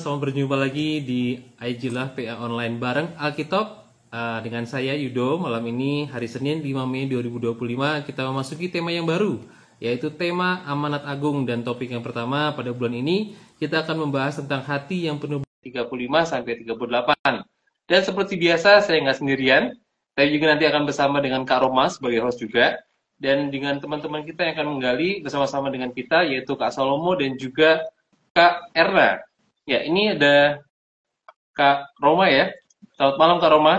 selamat berjumpa lagi di Aijilah PA Online bareng Alkitab dengan saya Yudo. Malam ini hari Senin 5 Mei 2025 kita memasuki tema yang baru, yaitu tema amanat agung, dan topik yang pertama pada bulan ini kita akan membahas tentang hati yang penuh 35 sampai 38. Dan seperti biasa saya nggak sendirian, saya juga nanti akan bersama dengan Kak Roma sebagai host juga, dan dengan teman-teman kita yang akan menggali bersama-sama dengan kita, yaitu Kak Salomo dan juga Kak Erna. Ya, ini ada Kak Roma ya. Selamat malam Kak Roma.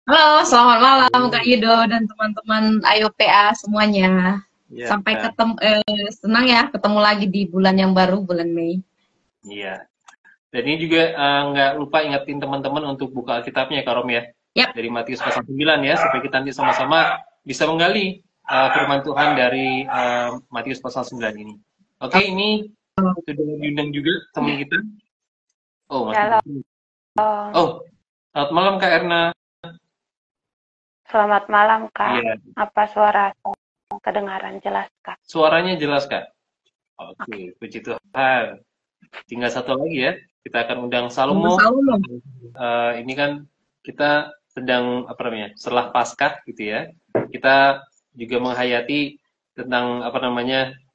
Halo, selamat malam Kak Yudo dan teman-teman AYO-PA semuanya. Ya. Sampai ketemu, senang ya ketemu lagi di bulan yang baru, bulan Mei. Iya. Dan ini juga nggak lupa ingetin teman-teman untuk buka Alkitabnya ya Kak Rom ya. Yap. Dari Matius pasal 9 ya, supaya kita nanti sama-sama bisa menggali firman Tuhan dari Matius pasal 9 ini. Oke, ini sudah diundang juga teman kita. Oh, masih. Oh, selamat malam Kak Erna. Selamat malam Kak. Iya. Apa suara kedengaran jelas Kak? Suaranya jelas Kak. Oke, puji Tuhan. Tinggal satu lagi ya. Kita akan undang Salomo. Ini kan kita sedang setelah Paskah gitu ya. Kita juga menghayati tentang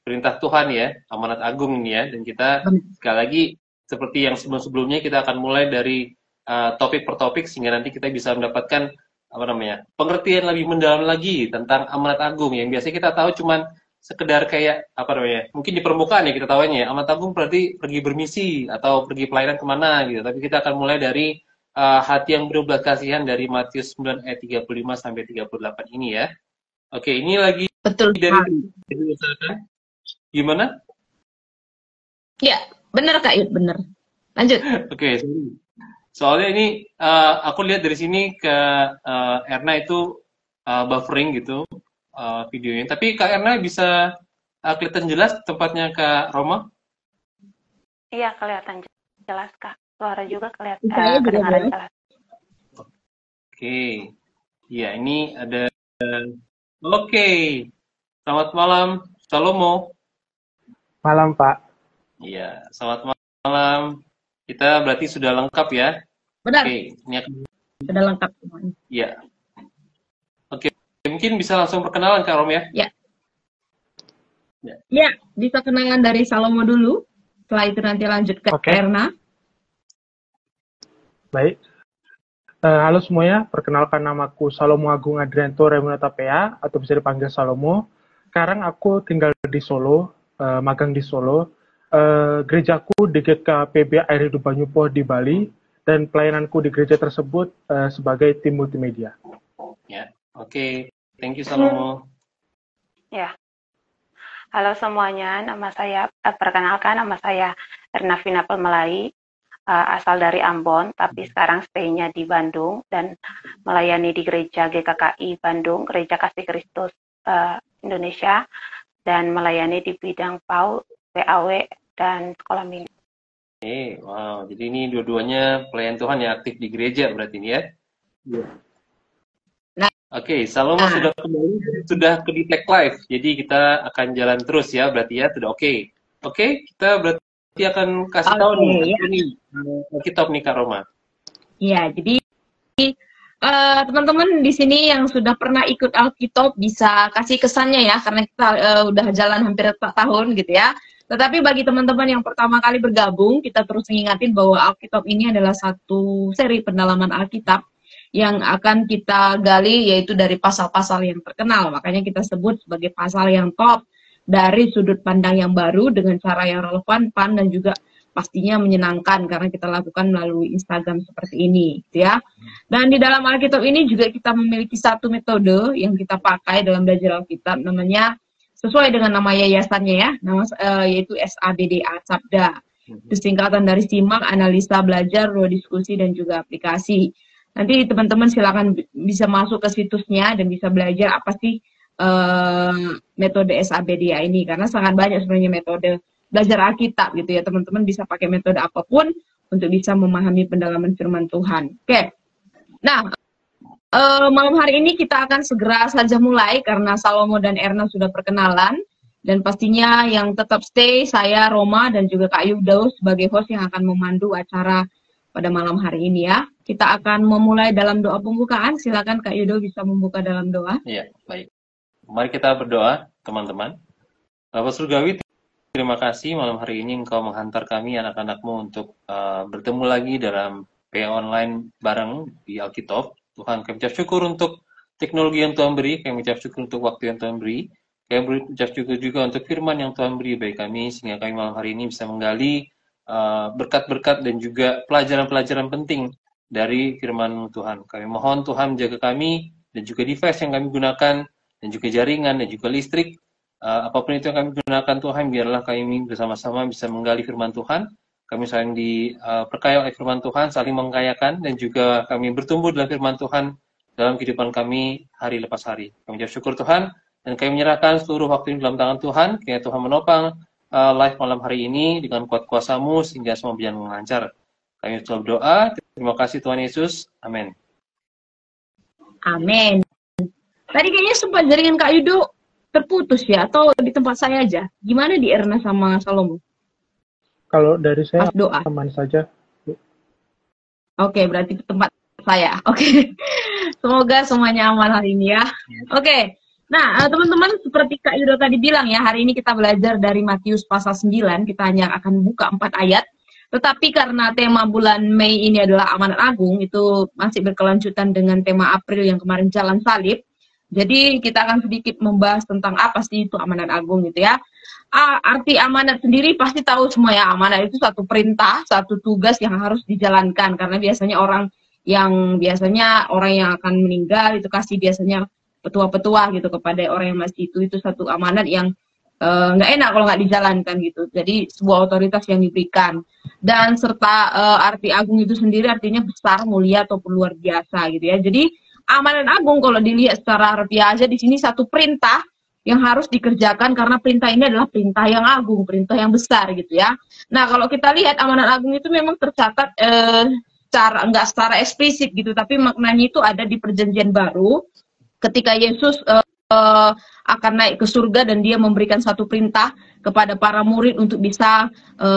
perintah Tuhan ya, amanat agung ini ya. Dan kita sekali lagi seperti yang sebelum-sebelumnya kita akan mulai dari topik per topik sehingga nanti kita bisa mendapatkan pengertian lebih mendalam lagi tentang amanat agung yang biasanya kita tahu cuman sekedar kayak mungkin di permukaan ya kita tahunya amanat agung berarti pergi bermisi atau pergi pelayanan kemana gitu. Tapi kita akan mulai dari hati yang berbelas kasihan dari Matius 9 ayat 35 sampai 38 ini ya. Oke, ini lagi betul dari gimana? Ya, benar Kak Yud, benar. Lanjut. Oke, soalnya ini aku lihat dari sini ke Erna itu buffering gitu videonya. Tapi Kak Erna bisa kelihatan jelas tempatnya Kak Roma? Iya, kelihatan jelas Kak. Suara juga kelihatan kedengaran jelas. Oke. Iya, ini ada. Oke. Selamat malam, Salomo. Malam, Pak. Iya, selamat malam. Kita berarti sudah lengkap ya? Benar. Oke, ini sudah lengkap semuanya. Iya. Oke, mungkin bisa langsung perkenalan Kak Rom ya? Ya. Ya, bisa kenalan dari Salomo dulu. Setelah itu nanti lanjut ke Erna. Baik. Halo semuanya, perkenalkan namaku Salomo Agung Adrianto Remunata PA, atau bisa dipanggil Salomo. Sekarang aku tinggal di Solo, magang di Solo. Gerejaku di GKPB Air Hidup Banyupo di Bali, dan pelayananku di gereja tersebut sebagai tim multimedia. Ya, oke. Thank you Salomo. Ya. Halo semuanya, perkenalkan nama saya Erna Vina Pelmelai, asal dari Ambon, tapi sekarang stay-nya di Bandung dan melayani di gereja GKKI Bandung, Gereja Kasih Kristus Indonesia, dan melayani di bidang PAU, PAW, dan sekolah minggu. Wow, jadi ini dua-duanya pelayan Tuhan yang aktif di gereja berarti ini ya? Iya. Nah, Oke, Salomo sudah kembali, sudah ke Detect Live, jadi kita akan jalan terus ya berarti ya, sudah oke. Oke, kita berarti akan kasih tahu nih, Alkitab nih Kak Roma. Iya, jadi teman-teman di sini yang sudah pernah ikut Alkitab bisa kasih kesannya ya, karena kita udah jalan hampir 4 tahun gitu ya. Tetapi bagi teman-teman yang pertama kali bergabung, kita terus mengingatin bahwa Alkitab ini adalah satu seri pendalaman Alkitab yang akan kita gali, yaitu dari pasal-pasal yang terkenal. Makanya kita sebut sebagai pasal yang top dari sudut pandang yang baru dengan cara yang relevan, fun, dan juga pastinya menyenangkan karena kita lakukan melalui Instagram seperti ini, gitu ya. Dan di dalam Alkitab ini juga kita memiliki satu metode yang kita pakai dalam belajar Alkitab, namanya sesuai dengan nama yayasannya ya, yaitu SABDA, Sabda. Itu singkatan dari simak, analisa, belajar, roh diskusi, dan juga aplikasi. Nanti teman-teman silakan bisa masuk ke situsnya dan bisa belajar apa sih metode SABDA ini, karena sangat banyak sebenarnya metode belajar Alkitab gitu ya. Teman-teman bisa pakai metode apapun untuk bisa memahami pendalaman firman Tuhan. Oke. Nah, malam hari ini kita akan segera saja mulai karena Salomo dan Erna sudah perkenalan. Dan pastinya yang tetap stay, saya Roma dan juga Kak Yudo sebagai host yang akan memandu acara pada malam hari ini ya. Kita akan memulai dalam doa pembukaan. Silakan Kak Yudo bisa membuka dalam doa. Iya, baik. Mari kita berdoa, teman-teman. Bapak Surgawi, terima kasih malam hari ini Engkau menghantar kami anak-anakmu untuk bertemu lagi dalam PA online bareng di Alkitab. Tuhan, kami ucap syukur untuk teknologi yang Tuhan beri, kami ucap syukur untuk waktu yang Tuhan beri, kami ucap syukur juga untuk firman yang Tuhan beri bagi kami, sehingga kami malam hari ini bisa menggali berkat-berkat dan juga pelajaran-pelajaran penting dari firman Tuhan. Kami mohon Tuhan menjaga kami dan juga device yang kami gunakan dan juga jaringan dan juga listrik. Apapun itu yang kami gunakan Tuhan, biarlah kami bersama-sama bisa menggali firman Tuhan. Kami saling diperkaya oleh firman Tuhan, saling mengkayakan, dan juga kami bertumbuh dalam firman Tuhan dalam kehidupan kami hari lepas hari. Kami ucap syukur Tuhan, dan kami menyerahkan seluruh waktu ini dalam tangan Tuhan. Kiranya Tuhan menopang live malam hari ini dengan kuat kuasa-Mu sehingga semua berjalan dengan lancar. Kami telah berdoa. Terima kasih Tuhan Yesus. Amin. Amin. Tadi kayaknya sempat jaringan Kak Yudo terputus ya, atau di tempat saya aja? Gimana di Erna sama Salomo? Kalau dari saya doa aman saja. Oke, berarti di tempat saya. Oke. Semoga semuanya aman hari ini ya. Oke. Nah, teman-teman, seperti Kak Yudo tadi bilang ya, hari ini kita belajar dari Matius pasal 9, kita hanya akan buka 4 ayat. Tetapi karena tema bulan Mei ini adalah amanat agung, itu masih berkelanjutan dengan tema April yang kemarin jalan salib. Jadi kita akan sedikit membahas tentang apa sih itu amanat agung gitu ya. Arti amanat sendiri pasti tahu semua ya, amanat itu satu perintah, satu tugas yang harus dijalankan. Karena biasanya orang yang akan meninggal itu kasih biasanya petua-petua gitu kepada orang yang masih itu satu amanat yang nggak enak kalau nggak dijalankan gitu. Jadi sebuah otoritas yang diberikan. Dan serta arti agung itu sendiri artinya besar, mulia ataupun luar biasa gitu ya. Jadi amanat agung kalau dilihat secara harfiah aja di sini satu perintah yang harus dikerjakan karena perintah ini adalah perintah yang agung, perintah yang besar gitu ya. Nah kalau kita lihat amanat agung itu memang tercatat nggak secara eksplisit gitu, tapi maknanya itu ada di Perjanjian Baru ketika Yesus akan naik ke surga dan dia memberikan satu perintah kepada para murid untuk bisa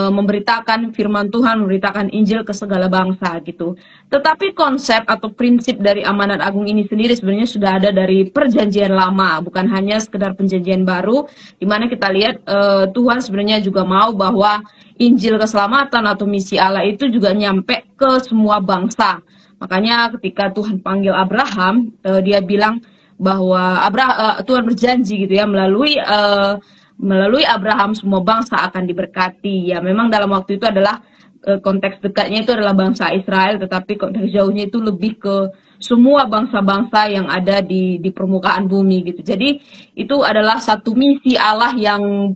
memberitakan firman Tuhan, memberitakan Injil ke segala bangsa gitu. Tetapi konsep atau prinsip dari amanat agung ini sendiri sebenarnya sudah ada dari Perjanjian Lama, bukan hanya sekedar Perjanjian Baru, di mana kita lihat Tuhan sebenarnya juga mau bahwa Injil keselamatan atau misi Allah itu juga nyampe ke semua bangsa. Makanya ketika Tuhan panggil Abraham, dia bilang bahwa Tuhan berjanji gitu ya, melalui Abraham semua bangsa akan diberkati. Ya memang dalam waktu itu adalah konteks dekatnya itu adalah bangsa Israel, tetapi konteks jauhnya itu lebih ke semua bangsa-bangsa yang ada di permukaan bumi gitu. Jadi itu adalah satu misi Allah yang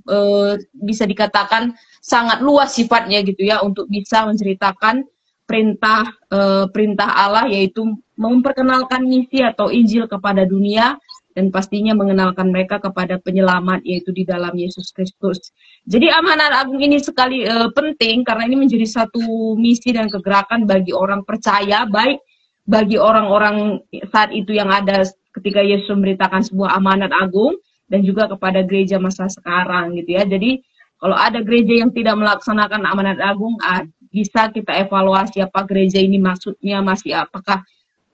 bisa dikatakan sangat luas sifatnya gitu ya, untuk bisa menceritakan perintah Allah, yaitu memperkenalkan misi atau Injil kepada dunia dan pastinya mengenalkan mereka kepada penyelamat, yaitu di dalam Yesus Kristus. Jadi amanat agung ini sekali penting karena ini menjadi satu misi dan kegerakan bagi orang percaya, baik bagi orang-orang saat itu yang ada ketika Yesus memberitakan sebuah amanat agung dan juga kepada gereja masa sekarang gitu ya. Jadi kalau ada gereja yang tidak melaksanakan amanat agung, bisa kita evaluasi apa gereja ini maksudnya apakah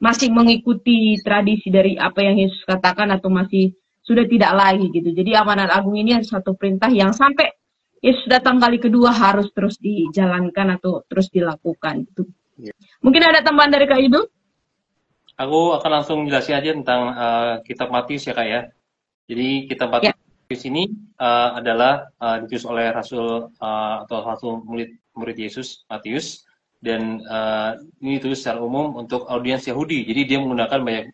masih mengikuti tradisi dari apa yang Yesus katakan atau masih sudah tidak lagi gitu. Jadi amanat agung ini adalah satu perintah yang sampai Yesus datang kali kedua harus terus dijalankan atau terus dilakukan gitu. Ya. Mungkin ada tambahan dari Kak Ibu? Aku akan langsung jelasin aja tentang kitab Matius ya Kak ya. Jadi kitab Matius ini adalah ditulis oleh rasul atau rasul murid Yesus, Matius. Dan ini ditulis secara umum untuk audiens Yahudi. Jadi dia menggunakan banyak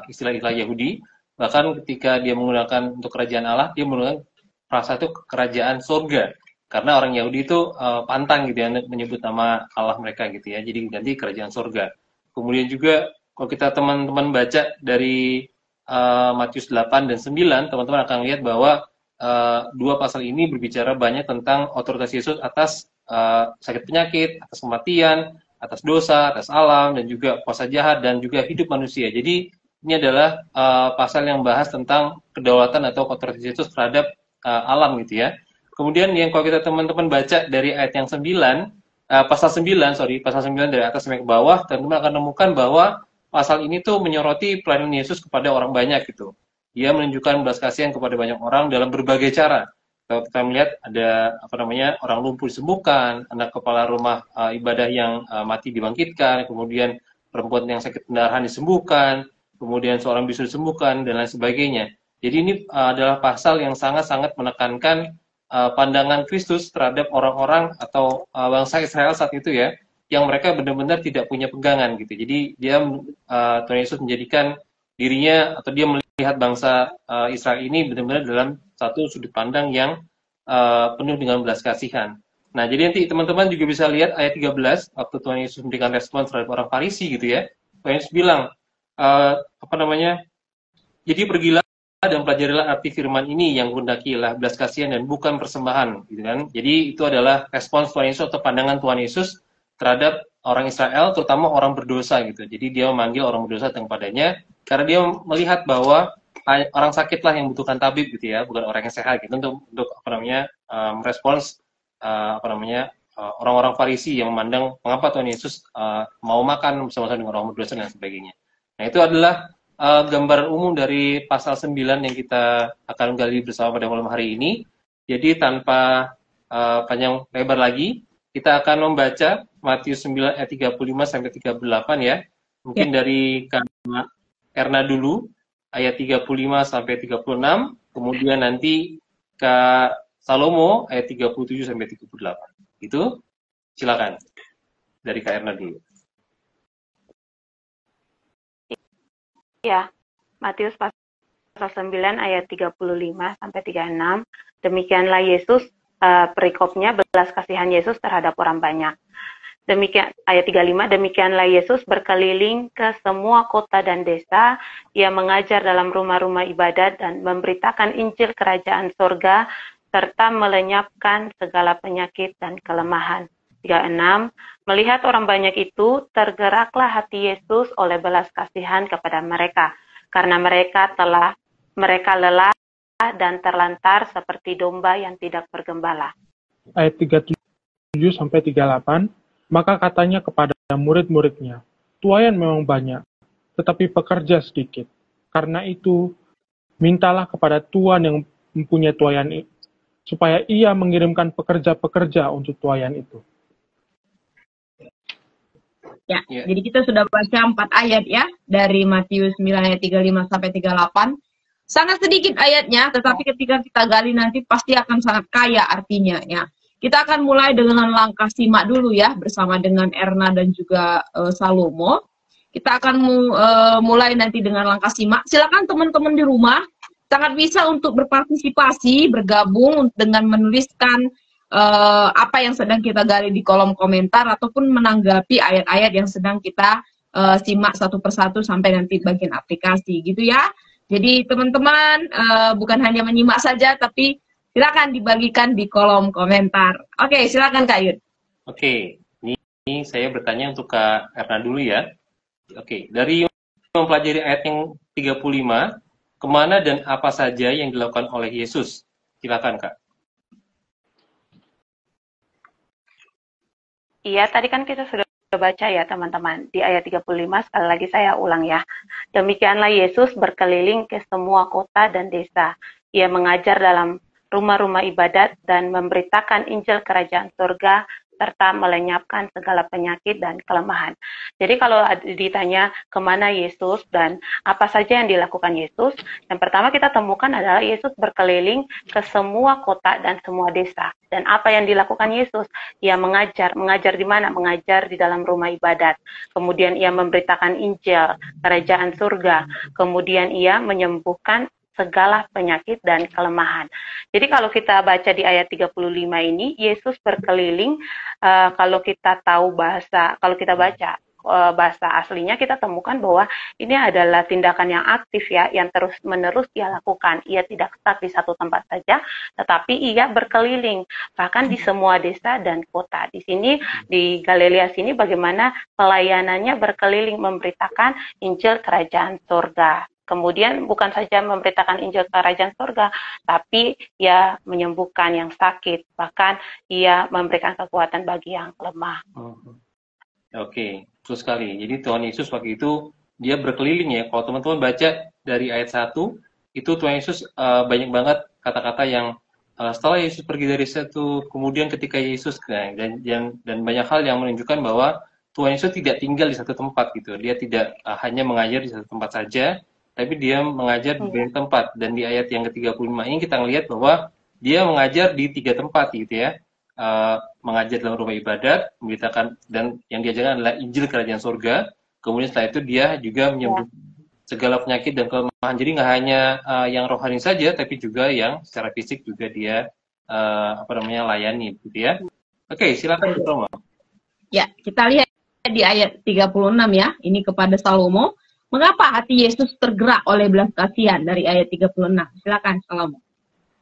istilah-istilah Yahudi. Bahkan ketika dia menggunakan untuk kerajaan Allah, dia menggunakan frasa itu kerajaan surga. Karena orang Yahudi itu pantang gitu ya menyebut nama Allah mereka gitu ya. Jadi ganti kerajaan surga. Kemudian juga kalau kita teman-teman baca dari Matius 8 dan 9, teman-teman akan lihat bahwa dua pasal ini berbicara banyak tentang otoritas Yesus atas sakit penyakit, atas kematian, atas dosa, atas alam, dan juga kuasa jahat, dan juga hidup manusia. Jadi ini adalah pasal yang bahas tentang kedaulatan atau otoritas Yesus terhadap alam gitu ya. Kemudian yang kalau kita teman-teman baca dari ayat yang 9, pasal 9 dari atas sampai ke bawah, teman-teman akan menemukan bahwa pasal ini tuh menyoroti pelayanan Yesus kepada orang banyak gitu. Dia menunjukkan belas kasihan kepada banyak orang dalam berbagai cara. Kalau kita melihat ada orang lumpuh disembuhkan, anak kepala rumah ibadah yang mati dibangkitkan, kemudian perempuan yang sakit pendarahan disembuhkan, kemudian seorang bisu disembuhkan dan lain sebagainya. Jadi ini adalah pasal yang sangat-sangat menekankan pandangan Kristus terhadap orang-orang atau bangsa Israel saat itu ya, yang mereka benar-benar tidak punya pegangan gitu. Jadi dia Tuhan Yesus menjadikan dirinya atau dia melihat bangsa Israel ini benar-benar dalam satu sudut pandang yang penuh dengan belas kasihan. Nah, jadi nanti teman-teman juga bisa lihat ayat 13 waktu Tuhan Yesus memberikan respon terhadap orang Farisi gitu ya. Tuhan Yesus bilang jadi pergilah dan pelajarilah arti firman ini yang hendakilah belas kasihan dan bukan persembahan gitu kan. Jadi itu adalah respons Tuhan Yesus atau pandangan Tuhan Yesus terhadap orang Israel, terutama orang berdosa gitu. Jadi dia memanggil orang berdosa datang padanya karena dia melihat bahwa orang sakitlah yang membutuhkan tabib gitu ya, bukan orang yang sehat gitu, untuk merespons orang-orang Farisi yang memandang mengapa Tuhan Yesus mau makan bersama-sama dengan orang berdosa dan sebagainya. Nah, itu adalah gambaran umum dari pasal 9 yang kita akan gali bersama pada malam hari ini. Jadi tanpa panjang lebar lagi, kita akan membaca Matius 9 ayat 35 sampai 38 ya. Mungkin dari Kak Erna dulu ayat 35 sampai 36, kemudian nanti Kak Salomo ayat 37 sampai 38. Itu silakan dari Kak Erna dulu. Ya, Matius pasal 9 ayat 35 sampai 36. Demikianlah Yesus, perikopnya belas kasihan Yesus terhadap orang banyak. Demikian ayat 35, demikianlah Yesus berkeliling ke semua kota dan desa, ia mengajar dalam rumah-rumah ibadat dan memberitakan Injil kerajaan surga serta melenyapkan segala penyakit dan kelemahan. 36, melihat orang banyak itu, tergeraklah hati Yesus oleh belas kasihan kepada mereka, karena mereka lelah dan terlantar seperti domba yang tidak bergembala. Ayat 37 sampai 38, maka katanya kepada murid-muridnya, tuaian memang banyak, tetapi pekerja sedikit. Karena itu, mintalah kepada Tuhan yang mempunyai tuaian itu, supaya ia mengirimkan pekerja-pekerja untuk tuaian itu. Ya, jadi kita sudah baca 4 ayat ya, dari Matius 9 ayat 35 sampai 38. Sangat sedikit ayatnya, tetapi ketika kita gali nanti pasti akan sangat kaya artinya ya. Kita akan mulai dengan langkah simak dulu ya, bersama dengan Erna dan juga Salomo. Kita akan mulai nanti dengan langkah simak. Silakan teman-teman di rumah, sangat bisa untuk berpartisipasi, bergabung dengan menuliskan apa yang sedang kita gali di kolom komentar ataupun menanggapi ayat-ayat yang sedang kita simak satu persatu sampai nanti bagian aplikasi gitu ya. Jadi teman-teman bukan hanya menyimak saja tapi silakan dibagikan di kolom komentar. Oke, silakan Kak Yud. Oke, ini saya bertanya untuk Kak Erna dulu ya. Oke, dari mempelajari ayat yang 35, kemana dan apa saja yang dilakukan oleh Yesus? Silakan Kak. Iya, tadi kan kita sudah baca ya teman-teman. Di ayat 35, sekali lagi saya ulang ya. Demikianlah Yesus berkeliling ke semua kota dan desa. Ia mengajar dalam rumah-rumah ibadat dan memberitakan Injil kerajaan surga serta melenyapkan segala penyakit dan kelemahan. Jadi kalau ditanya kemana Yesus dan apa saja yang dilakukan Yesus, yang pertama kita temukan adalah Yesus berkeliling ke semua kota dan semua desa. Dan apa yang dilakukan Yesus? Ia mengajar di mana? Mengajar di dalam rumah ibadat. Kemudian ia memberitakan Injil kerajaan surga. Kemudian ia menyembuhkan segala penyakit dan kelemahan. Jadi kalau kita baca di ayat 35 ini, Yesus berkeliling, kalau kita baca bahasa aslinya, kita temukan bahwa ini adalah tindakan yang aktif ya, yang terus-menerus ia lakukan. Ia tidak stuck di satu tempat saja, tetapi ia berkeliling, bahkan di semua desa dan kota. Di sini, di Galilea sini, bagaimana pelayanannya berkeliling memberitakan Injil kerajaan surga. kemudian bukan saja memberitakan Injil kerajaan surga, tapi ia menyembuhkan yang sakit, bahkan ia memberikan kekuatan bagi yang lemah. Oke, betul sekali. Jadi Tuhan Yesus waktu itu dia berkeliling ya. Kalau teman-teman baca dari ayat 1, itu Tuhan Yesus banyak banget kata-kata yang setelah Yesus pergi dari situ, kemudian ketika Yesus dan banyak hal yang menunjukkan bahwa Tuhan Yesus tidak tinggal di satu tempat gitu. Dia tidak hanya mengajar di satu tempat saja, tapi dia mengajar di banyak tempat. Dan di ayat yang ke-35 ini kita melihat bahwa dia mengajar di 3 tempat gitu ya. Mengajar dalam rumah ibadat, memberitakan, dan yang diajarkan adalah Injil kerajaan surga. Kemudian setelah itu dia juga menyembuhkan segala penyakit dan kelemahan. Jadi nggak hanya yang rohani saja, tapi juga yang secara fisik juga dia layani gitu ya. Oke, silakan Roma. Ya, kita lihat di ayat 36 ya. Ini kepada Salomo. Mengapa hati Yesus tergerak oleh belas kasihan dari ayat 36? Silakan Salomo.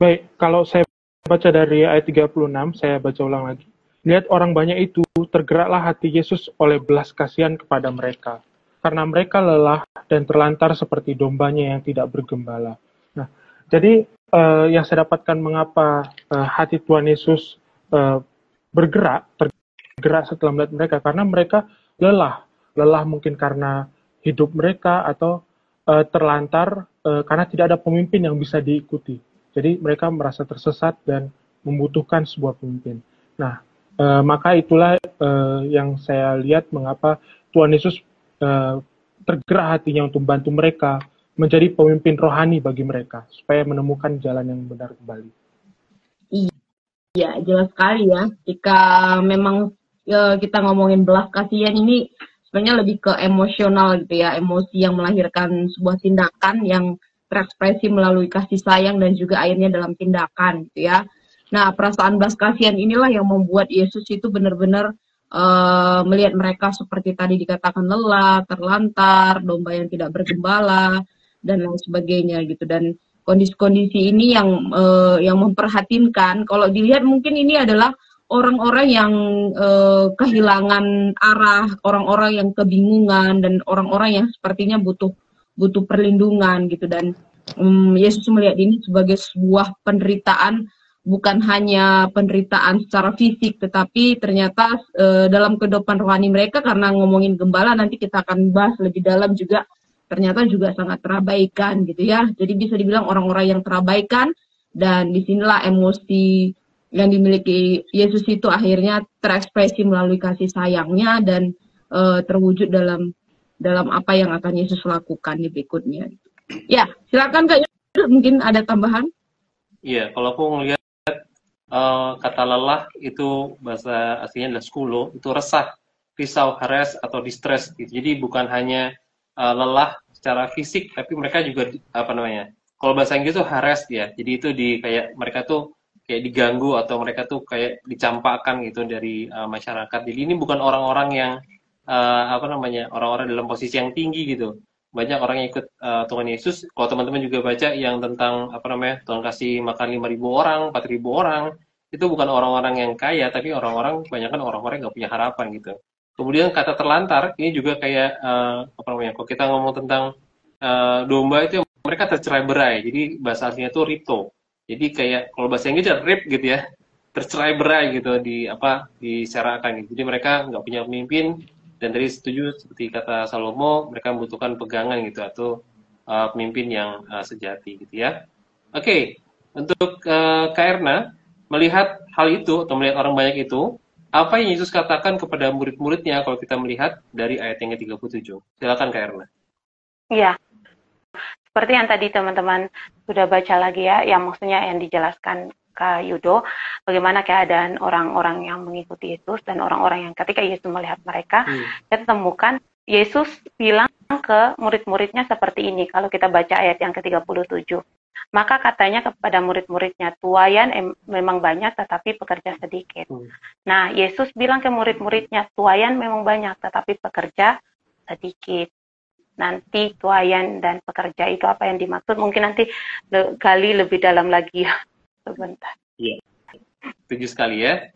Baik, kalau saya baca dari ayat 36, saya baca ulang lagi. Lihat orang banyak itu, tergeraklah hati Yesus oleh belas kasihan kepada mereka. Karena mereka lelah dan terlantar seperti dombanya yang tidak bergembala. Nah, jadi yang saya dapatkan mengapa hati Tuhan Yesus tergerak setelah melihat mereka, karena mereka lelah mungkin karena hidup mereka atau terlantar karena tidak ada pemimpin yang bisa diikuti. Jadi mereka merasa tersesat dan membutuhkan sebuah pemimpin. Nah, maka itulah yang saya lihat mengapa Tuhan Yesus tergerak hatinya untuk membantu mereka menjadi pemimpin rohani bagi mereka supaya menemukan jalan yang benar kembali. Iya, jelas sekali ya. Jika memang kita ngomongin belas kasihan ini sebenarnya lebih ke emosional gitu ya, emosi yang melahirkan sebuah tindakan yang terekspresi melalui kasih sayang dan juga akhirnya dalam tindakan gitu ya. Nah, perasaan belas kasihan inilah yang membuat Yesus itu benar-benar melihat mereka seperti tadi dikatakan lelah, terlantar, domba yang tidak bergembala dan lain sebagainya gitu. Dan kondisi-kondisi ini yang memperhatinkan. Kalau dilihat mungkin ini adalah orang-orang yang kehilangan arah, orang-orang yang kebingungan, dan orang-orang yang sepertinya butuh perlindungan gitu. Dan Yesus melihat ini sebagai sebuah penderitaan, bukan hanya penderitaan secara fisik, tetapi ternyata dalam kehidupan rohani mereka, karena ngomongin gembala nanti kita akan bahas lebih dalam juga, ternyata juga sangat terabaikan gitu ya. Jadi bisa dibilang orang-orang yang terabaikan, dan disinilah emosi yang dimiliki Yesus itu akhirnya terekspresi melalui kasih sayangnya dan terwujud dalam apa yang akan Yesus lakukan di berikutnya. Ya, silakan Kak Yudho, mungkin ada tambahan? Iya, kalau aku ngelihat kata lelah itu bahasa aslinya adalah skulo, itu resah, risau, harass atau distress gitu. Jadi bukan hanya lelah secara fisik, tapi mereka juga kalau bahasa Inggris itu harass ya. Jadi itu kayak mereka tuh kayak diganggu atau mereka tuh kayak dicampakkan gitu dari masyarakat. Jadi ini bukan orang-orang yang orang-orang dalam posisi yang tinggi gitu. Banyak orang yang ikut Tuhan Yesus. Kalau teman-teman juga baca yang tentang Tuhan kasih makan 5.000 orang, 4.000 orang, itu bukan orang-orang yang kaya, tapi orang-orang kebanyakan orang-orang yang nggak punya harapan gitu. Kemudian kata terlantar ini juga kayak kalau kita ngomong tentang domba itu mereka tercerai-berai. Jadi bahasa aslinya itu ripto. Jadi kayak kalau bahasa Inggris rip gitu ya, tercerai-berai gitu diserakan gitu. Jadi mereka nggak punya pemimpin. Dan tadi setuju seperti kata Salomo, mereka membutuhkan pegangan gitu atau pemimpin yang sejati gitu ya. Oke, untuk Kak Erna, melihat hal itu atau melihat orang banyak itu, apa yang Yesus katakan kepada murid-muridnya kalau kita melihat dari ayat yang ke-37? Silakan Kak Erna. Iya, seperti yang tadi teman-teman sudah baca lagi ya, yang maksudnya yang dijelaskan Kak Yudho, bagaimana keadaan orang-orang yang mengikuti Yesus dan orang-orang yang ketika Yesus melihat mereka, kita temukan Yesus bilang ke murid-muridnya seperti ini, kalau kita baca ayat yang ke-37. Maka katanya kepada murid-muridnya, tuaian memang banyak tetapi pekerja sedikit. Nah, Yesus bilang ke murid-muridnya, tuaian memang banyak tetapi pekerja sedikit. Nanti tuaian dan pekerja itu apa yang dimaksud? Mungkin nanti gali lebih dalam lagi ya. Sebentar. Iya, setuju sekali ya.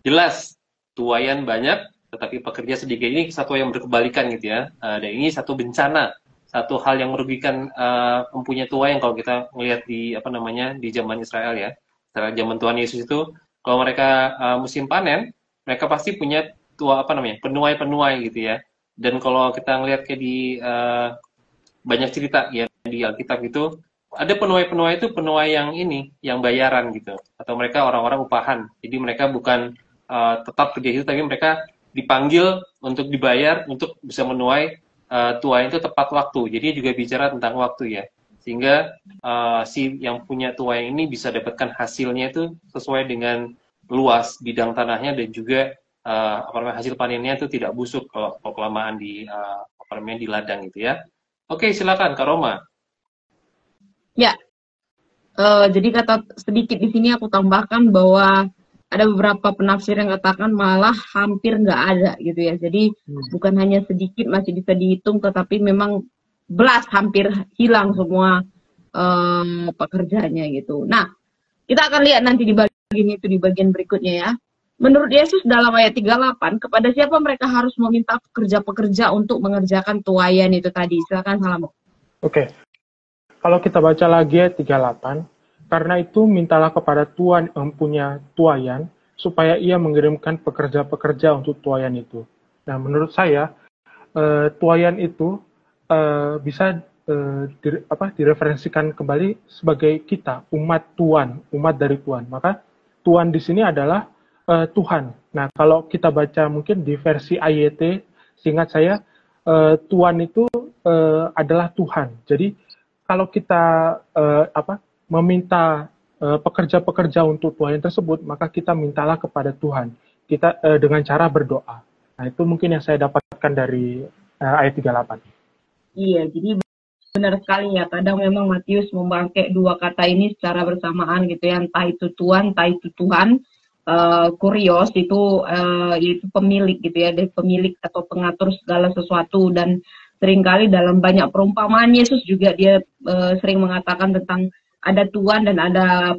Jelas, tuaian banyak, tetapi pekerja sedikit. Ini satu yang berkebalikan gitu ya. Dan ini satu bencana satu hal yang merugikan mempunyai tuayan kalau kita melihat di apa namanya di zaman Israel ya. Zaman Tuhan Yesus itu kalau mereka musim panen, mereka pasti punya apa namanya penuai-penuai gitu ya. Dan kalau kita ngelihat kayak di banyak cerita ya di Alkitab itu ada penuai-penuai itu penuai yang ini yang bayaran gitu atau mereka orang-orang upahan. Jadi mereka bukan tetap kerja itu tapi mereka dipanggil untuk dibayar untuk bisa menuai tuayan itu tepat waktu. Jadi juga bicara tentang waktu ya. Sehingga si yang punya tuayan ini bisa dapatkan hasilnya itu sesuai dengan luas bidang tanahnya dan juga apa namanya hasil panennya itu tidak busuk kalau kelamaan di apa namanya di ladang gitu ya. Oke, silakan Kak Roma. Ya, jadi kata sedikit di sini aku tambahkan bahwa ada beberapa penafsir yang katakan malah hampir nggak ada gitu ya. Jadi bukan hanya sedikit masih bisa dihitung, tetapi memang hampir hilang semua pekerjaannya gitu. Nah, kita akan lihat nanti di bagian itu di bagian berikutnya ya. Menurut Yesus dalam ayat 38, kepada siapa mereka harus meminta pekerja-pekerja untuk mengerjakan tuayan itu tadi? Silakan Salamo. Oke. Kalau kita baca lagi ayat 38, karena itu mintalah kepada Tuhan yang punya tuayan, supaya ia mengirimkan pekerja-pekerja untuk tuayan itu. Nah, menurut saya, tuayan itu bisa direferensikan kembali sebagai kita, umat Tuhan, umat dari Tuhan. Maka Tuhan di sini adalah Tuhan. Nah, kalau kita baca mungkin di versi AYT, seingat saya, Tuhan itu adalah Tuhan. Jadi, kalau kita meminta pekerja-pekerja untuk tuayan tersebut, maka kita mintalah kepada Tuhan. Kita dengan cara berdoa. Nah, itu mungkin yang saya dapatkan dari ayat 38. Iya, jadi benar sekali ya. Kadang memang Matius membangkit dua kata ini secara bersamaan gitu ya. Entah itu Tuhan, entah itu Tuhan. Kurios itu yaitu pemilik gitu ya, dari pemilik atau pengatur segala sesuatu. Dan seringkali dalam banyak perumpamaan Yesus juga dia sering mengatakan tentang ada Tuhan dan ada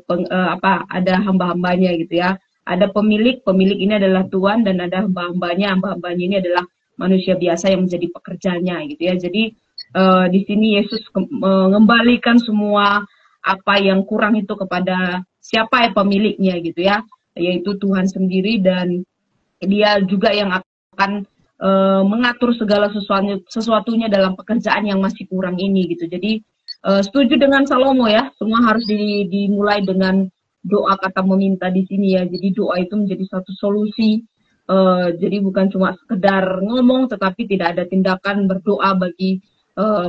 ada hamba-hambanya gitu ya. Ada pemilik ini adalah Tuhan dan ada hamba-hambanya ini adalah manusia biasa yang menjadi pekerjanya gitu ya. Jadi di sini Yesus mengembalikan semua apa yang kurang itu kepada siapa ya pemiliknya gitu ya, yaitu Tuhan sendiri, dan dia juga yang akan mengatur segala sesuatunya dalam pekerjaan yang masih kurang ini gitu. Jadi setuju dengan Salomo ya, semua harus dimulai dengan doa, kata meminta di sini ya. Jadi doa itu menjadi satu solusi. Jadi bukan cuma sekedar ngomong, tetapi tidak ada tindakan berdoa bagi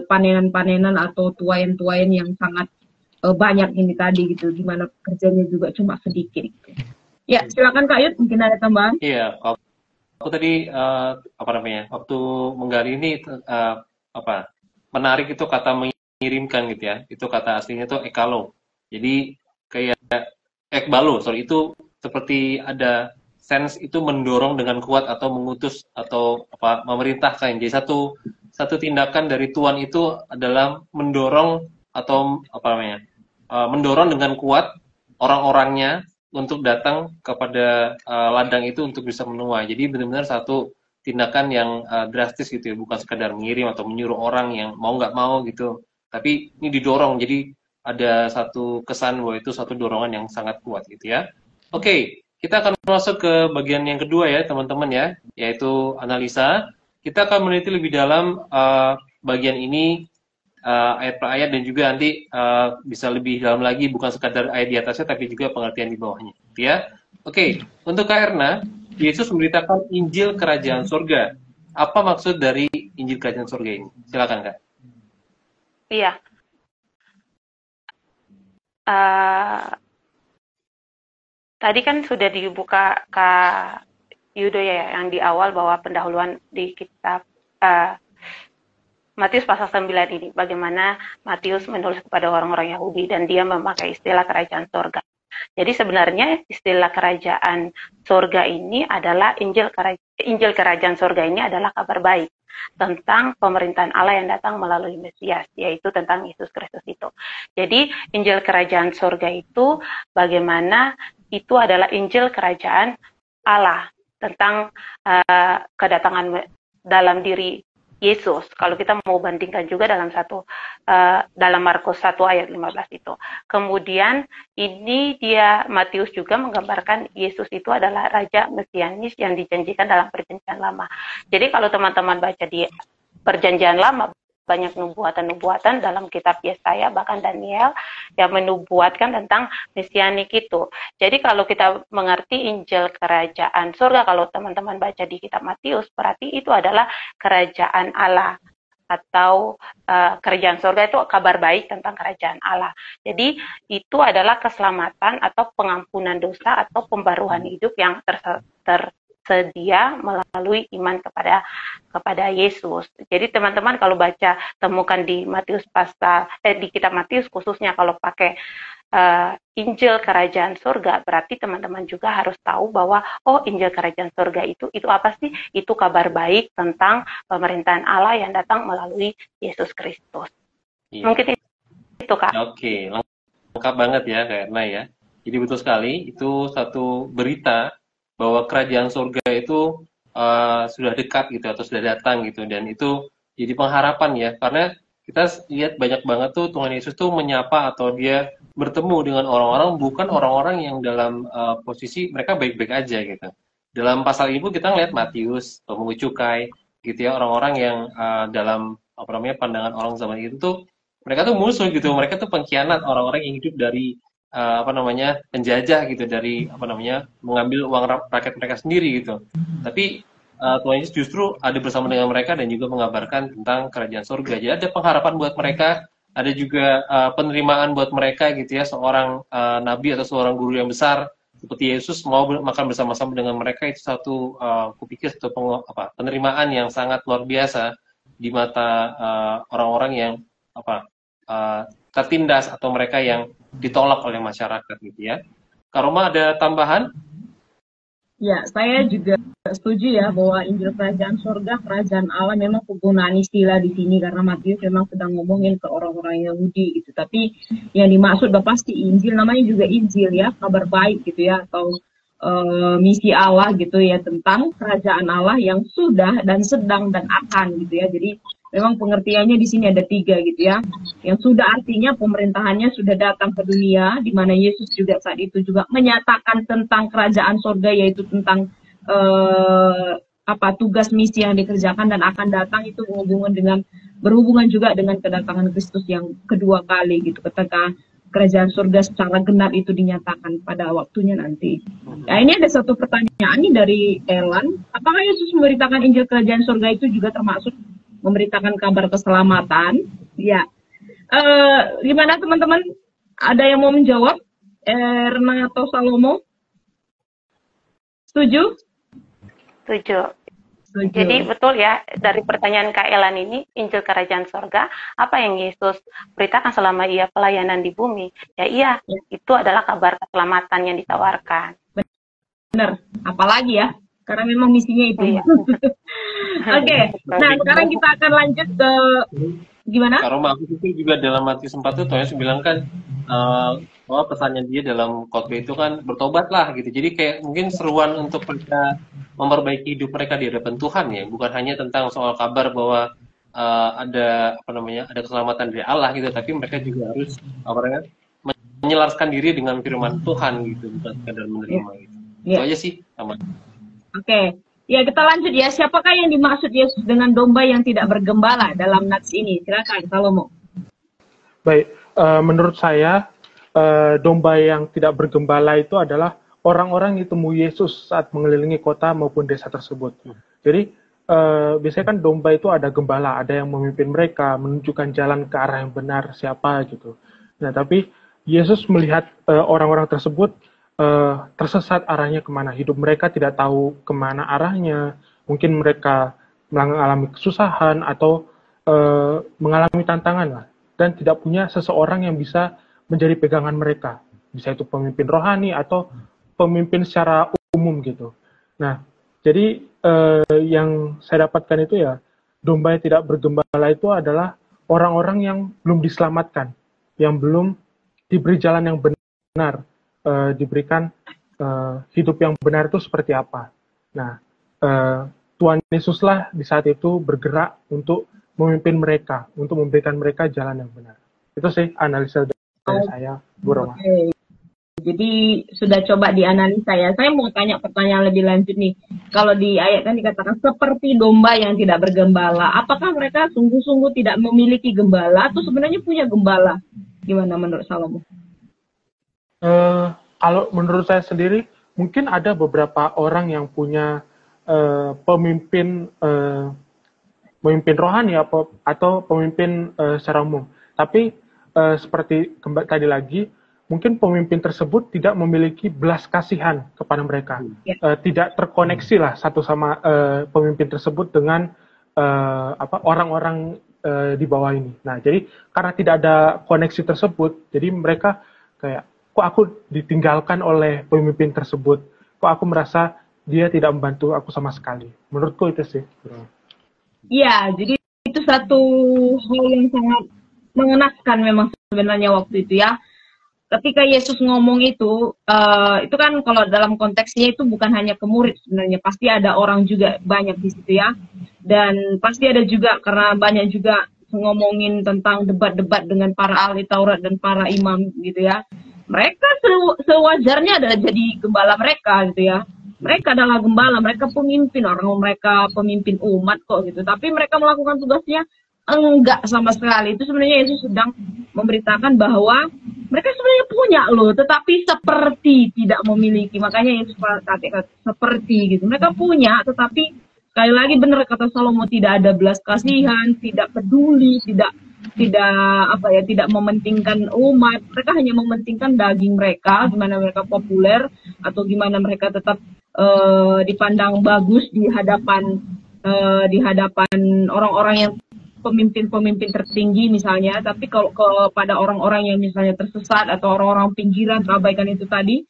panenan-panenan atau tuayan-tuayan yang sangat banyak ini tadi gitu, dimana pekerjaannya juga cuma sedikit gitu. Ya, silakan Kak Yud, mungkin ada tambahan? Iya, aku tadi apa namanya waktu menggali ini menarik itu kata mengirimkan gitu ya, itu kata aslinya itu ekalo. Jadi kayak ekbalo, itu seperti ada sense itu mendorong dengan kuat atau mengutus atau memerintahkan. Jadi satu tindakan dari Tuhan itu adalah mendorong atau mendorong dengan kuat orang-orangnya untuk datang kepada ladang itu untuk bisa menuai. Jadi benar-benar satu tindakan yang drastis gitu ya, bukan sekadar mengirim atau menyuruh orang yang mau nggak mau gitu. Tapi ini didorong, jadi ada satu kesan bahwa itu satu dorongan yang sangat kuat gitu ya. Oke, kita akan masuk ke bagian yang kedua ya teman-teman ya, yaitu analisa. Kita akan meneliti lebih dalam bagian ini ayat per ayat dan juga nanti bisa lebih dalam lagi, bukan sekadar ayat di atasnya tapi juga pengertian di bawahnya ya. Oke, untuk Kak Erna, Yesus memberitakan Injil Kerajaan Surga. Apa maksud dari Injil Kerajaan Surga ini? Silakan Kak. Iya. Tadi kan sudah dibuka Kak Yudo ya yang di awal bahwa pendahuluan di kitab Matius pasal 9 ini, bagaimana Matius menulis kepada orang-orang Yahudi dan dia memakai istilah kerajaan surga. Jadi sebenarnya istilah kerajaan surga ini adalah Injil kerajaan surga ini adalah kabar baik tentang pemerintahan Allah yang datang melalui Mesias, yaitu tentang Yesus Kristus itu. Jadi Injil kerajaan surga itu bagaimana itu adalah Injil kerajaan Allah tentang kedatangan dalam diri Yesus. Kalau kita mau bandingkan juga dalam dalam Markus 1 ayat 15 itu. Kemudian ini Matius juga menggambarkan Yesus itu adalah Raja Mesianis yang dijanjikan dalam Perjanjian Lama. Jadi kalau teman-teman baca di Perjanjian Lama, banyak nubuatan-nubuatan dalam kitab Yesaya, bahkan Daniel, yang menubuatkan tentang Mesianik itu. Jadi kalau kita mengerti Injil Kerajaan Surga, kalau teman-teman baca di kitab Matius, berarti itu adalah Kerajaan Allah, atau Kerajaan Surga itu kabar baik tentang Kerajaan Allah. Jadi itu adalah keselamatan atau pengampunan dosa atau pembaruan hidup yang tersedia melalui iman kepada Yesus. Jadi teman-teman kalau temukan di di kitab Matius khususnya kalau pakai Injil Kerajaan Surga, berarti teman-teman juga harus tahu bahwa Injil Kerajaan Surga itu apa sih? Itu kabar baik tentang pemerintahan Allah yang datang melalui Yesus Kristus. Iya. Mungkin itu Kak. Oke, lengkap banget ya karena ya. Jadi betul sekali, itu satu berita bahwa kerajaan surga itu sudah dekat gitu atau sudah datang gitu, dan itu jadi pengharapan ya, karena kita lihat banyak banget tuh Tuhan Yesus tuh menyapa atau dia bertemu dengan orang-orang, bukan orang-orang yang dalam posisi mereka baik-baik aja gitu. Dalam pasal itu kita ngeliat Matius, pemungut cukai gitu ya, orang-orang yang dalam pandangan orang zaman itu tuh mereka tuh musuh gitu, mereka tuh pengkhianat, orang-orang yang hidup dari penjajah gitu, dari mengambil uang rakyat mereka sendiri gitu. Tapi Tuhan Yesus justru ada bersama dengan mereka dan juga mengabarkan tentang kerajaan surga. Jadi ada pengharapan buat mereka, ada juga penerimaan buat mereka gitu ya, seorang nabi atau seorang guru yang besar seperti Yesus mau makan bersama-sama dengan mereka, itu satu kupikir satu penerimaan yang sangat luar biasa di mata orang-orang yang tertindas atau mereka yang ditolak oleh masyarakat gitu ya. Kak Roma ada tambahan? Ya, saya juga setuju ya bahwa Injil Kerajaan Surga, Kerajaan Allah memang penggunaan istilah di sini karena Matius memang sedang ngomongin ke orang-orang Yahudi gitu. Tapi yang dimaksud udah pasti Injil, namanya juga Injil ya, kabar baik gitu ya, atau misi Allah gitu ya, tentang Kerajaan Allah yang sudah dan sedang dan akan gitu ya. Jadi memang pengertiannya di sini ada 3 gitu ya. Yang sudah artinya pemerintahannya sudah datang ke dunia, di mana Yesus juga saat itu juga menyatakan tentang kerajaan surga, yaitu tentang tugas misi yang dikerjakan dan akan datang, itu berhubungan juga dengan kedatangan Kristus yang kedua kali gitu, ketika kerajaan surga secara genap itu dinyatakan pada waktunya nanti. Nah, ini ada satu pertanyaan nih dari Elan, apakah Yesus memberitakan Injil Kerajaan Surga itu juga termasuk memberitakan kabar keselamatan? Ya. Gimana teman-teman? Ada yang mau menjawab? Erna atau Salomo? Setuju? Setuju. Jadi betul ya, dari pertanyaan Kak Elan ini, Injil Kerajaan Surga, apa yang Yesus beritakan selama ia pelayanan di bumi? Ya iya, itu adalah kabar keselamatan yang ditawarkan. Benar, apalagi ya, karena memang misinya itu. Iya. Oke, nah sekarang kita akan lanjut ke gimana? Karena aku pikir juga dalam Matius 4 itu Tuhan Yesus bilang kan bahwa pesannya dia dalam khotbah itu kan bertobatlah gitu. Jadi kayak mungkin seruan untuk mereka memperbaiki hidup mereka di hadapan Tuhan ya, bukan hanya tentang soal kabar bahwa ada ada keselamatan dari Allah gitu, tapi mereka juga harus menyelaraskan diri dengan firman Tuhan gitu, bukan sekadar menerima gitu. Itu aja sih sama. Oke. Ya, kita lanjut ya. Siapakah yang dimaksud Yesus dengan domba yang tidak bergembala dalam nats ini? Silakan, Salomo. Baik, menurut saya domba yang tidak bergembala itu adalah orang-orang yang ditemui Yesus saat mengelilingi kota maupun desa tersebut. Jadi biasanya kan domba itu ada gembala, ada yang memimpin mereka, menunjukkan jalan ke arah yang benar siapa gitu. Nah, tapi Yesus melihat orang-orang tersebut tersesat arahnya kemana, hidup mereka tidak tahu kemana arahnya, mungkin mereka mengalami kesusahan atau mengalami tantangan lah, dan tidak punya seseorang yang bisa menjadi pegangan mereka, bisa itu pemimpin rohani atau pemimpin secara umum gitu. Nah, jadi yang saya dapatkan itu ya, domba yang tidak bergembala itu adalah orang-orang yang belum diselamatkan, yang belum diberi jalan yang benar, diberikan hidup yang benar itu seperti apa. Nah, Tuhan Yesuslah di saat itu bergerak untuk memimpin mereka, untuk memberikan mereka jalan yang benar. Itu sih analisa dari saya, Bu Roma. Okay. Jadi sudah coba dianalisa ya. Saya mau tanya pertanyaan lebih lanjut nih. Kalau di ayat kan dikatakan seperti domba yang tidak bergembala. Apakah mereka sungguh-sungguh tidak memiliki gembala atau sebenarnya punya gembala? Gimana menurut Salomo? Kalau menurut saya sendiri, mungkin ada beberapa orang yang punya pemimpin rohani atau pemimpin secara umum. Tapi seperti tadi lagi, mungkin pemimpin tersebut tidak memiliki belas kasihan kepada mereka, tidak terkoneksi lah satu sama pemimpin tersebut dengan orang-orang di bawah ini. Nah, jadi karena tidak ada koneksi tersebut, jadi mereka kayak, kok aku ditinggalkan oleh pemimpin tersebut, kok aku merasa dia tidak membantu aku sama sekali. Menurutku itu sih. Iya, jadi itu satu hal yang sangat mengenaskan memang sebenarnya waktu itu ya. Ketika Yesus ngomong itu kan kalau dalam konteksnya itu bukan hanya ke murid sebenarnya, pasti ada orang juga banyak di situ ya. Dan pasti ada juga, karena banyak juga ngomongin tentang debat-debat dengan para ahli Taurat dan para imam gitu ya. Mereka sewajarnya adalah jadi gembala mereka gitu ya. Mereka adalah gembala, mereka pemimpin, mereka pemimpin umat kok gitu. Tapi mereka melakukan tugasnya enggak sama sekali. Itu sebenarnya Yesus sedang memberitakan bahwa mereka sebenarnya punya loh, tetapi seperti tidak memiliki. Makanya Yesus kata seperti gitu. Mereka punya, tetapi sekali lagi benar kata Salomo, tidak ada belas kasihan, tidak peduli, tidak mementingkan umat. Mereka hanya mementingkan daging mereka, gimana mereka populer atau gimana mereka tetap dipandang bagus di hadapan orang-orang yang pemimpin-pemimpin tertinggi misalnya. Tapi kalau kepada orang-orang yang misalnya tersesat atau orang-orang pinggiran terabaikan itu tadi,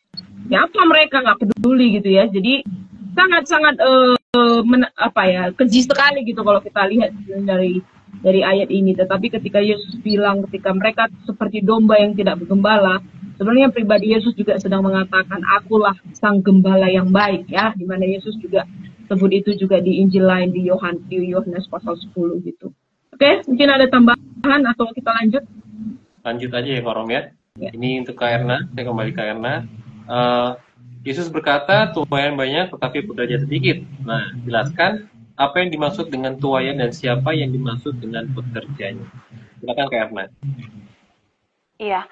ya apa mereka nggak peduli gitu ya. Jadi sangat-sangat keji sekali gitu kalau kita lihat dari ayat ini. Tetapi ketika Yesus bilang ketika mereka seperti domba yang tidak bergembala, sebenarnya pribadi Yesus juga sedang mengatakan, akulah sang gembala yang baik ya, di mana Yesus juga sebut itu juga di Injil lain di Yohanes pasal 10 gitu. Oke, mungkin ada tambahan atau kita lanjut? Lanjut aja ya, Korom ya. Ini untuk Kak Erna, saya kembali ke Erna. Yesus berkata, tuayan banyak tetapi pekerja sedikit. Nah, jelaskan apa yang dimaksud dengan tuayan dan siapa yang dimaksud dengan pekerjanya. Silakan Kak Erna. Iya,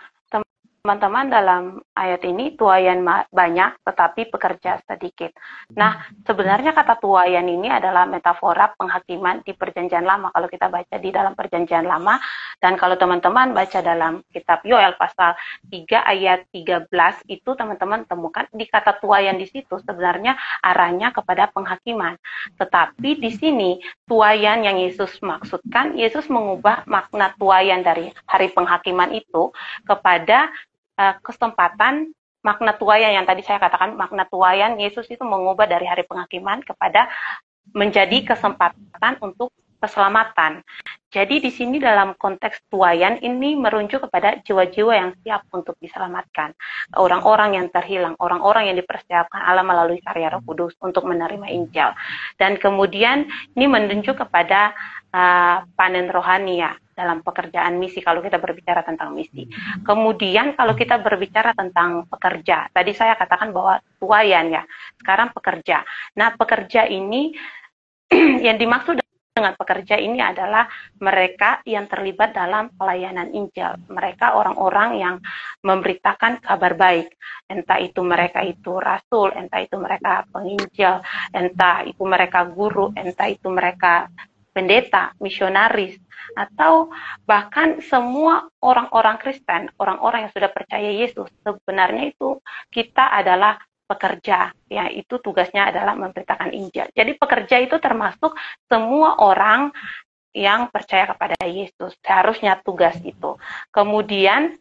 teman-teman, dalam ayat ini tuayan banyak tetapi pekerja sedikit. Nah, sebenarnya kata tuayan ini adalah metafora penghakiman di Perjanjian Lama kalau kita baca di dalam Perjanjian Lama. Dan kalau teman-teman baca dalam kitab Yoel pasal 3 ayat 13 itu teman-teman temukan di kata tuayan di situ sebenarnya arahnya kepada penghakiman. Tetapi di sini tuayan yang Yesus maksudkan, Yesus mengubah makna tuayan dari hari penghakiman itu kepada kesempatan. Makna tuayan yang tadi saya katakan, makna tuayan Yesus itu mengubah dari hari penghakiman kepada menjadi kesempatan untuk keselamatan. Jadi di sini dalam konteks tuayan ini merujuk kepada jiwa-jiwa yang siap untuk diselamatkan, orang-orang yang terhilang, orang-orang yang dipersiapkan Allah melalui karya Roh Kudus untuk menerima Injil. Dan kemudian ini menunjuk kepada panen rohani ya dalam pekerjaan misi kalau kita berbicara tentang misi. Kemudian kalau kita berbicara tentang pekerja, tadi saya katakan bahwa tuayan ya, sekarang pekerja. Nah, pekerja ini yang dimaksud dengan pekerja ini adalah mereka yang terlibat dalam pelayanan Injil. Mereka orang-orang yang memberitakan kabar baik. Entah itu mereka itu rasul, entah itu mereka penginjil, entah itu mereka guru, entah itu mereka pendeta, misionaris, atau bahkan semua orang-orang Kristen, orang-orang yang sudah percaya Yesus. Sebenarnya itu kita adalah pekerja, ya itu tugasnya adalah memberitakan Injil. Jadi pekerja itu termasuk semua orang yang percaya kepada Yesus. Seharusnya tugas itu. Kemudian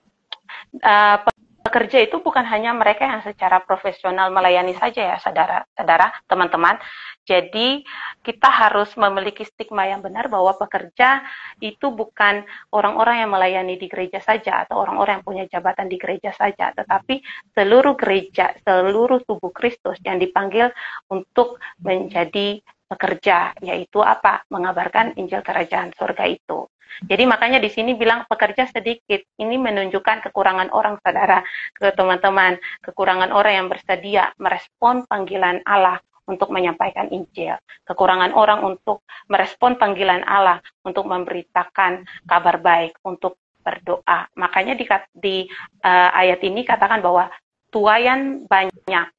pekerja itu bukan hanya mereka yang secara profesional melayani saja ya, saudara, teman-teman. Jadi kita harus memiliki stigma yang benar bahwa pekerja itu bukan orang-orang yang melayani di gereja saja atau orang-orang yang punya jabatan di gereja saja, tetapi seluruh gereja, seluruh tubuh Kristus yang dipanggil untuk menjadi bekerja, yaitu apa? Mengabarkan Injil Kerajaan Surga itu. Jadi makanya di sini bilang pekerja sedikit. Ini menunjukkan kekurangan orang, saudara, ke teman-teman, kekurangan orang yang bersedia merespon panggilan Allah untuk menyampaikan Injil, kekurangan orang untuk merespon panggilan Allah untuk memberitakan kabar baik, untuk berdoa. Makanya di ayat ini katakan bahwa tuaian banyak,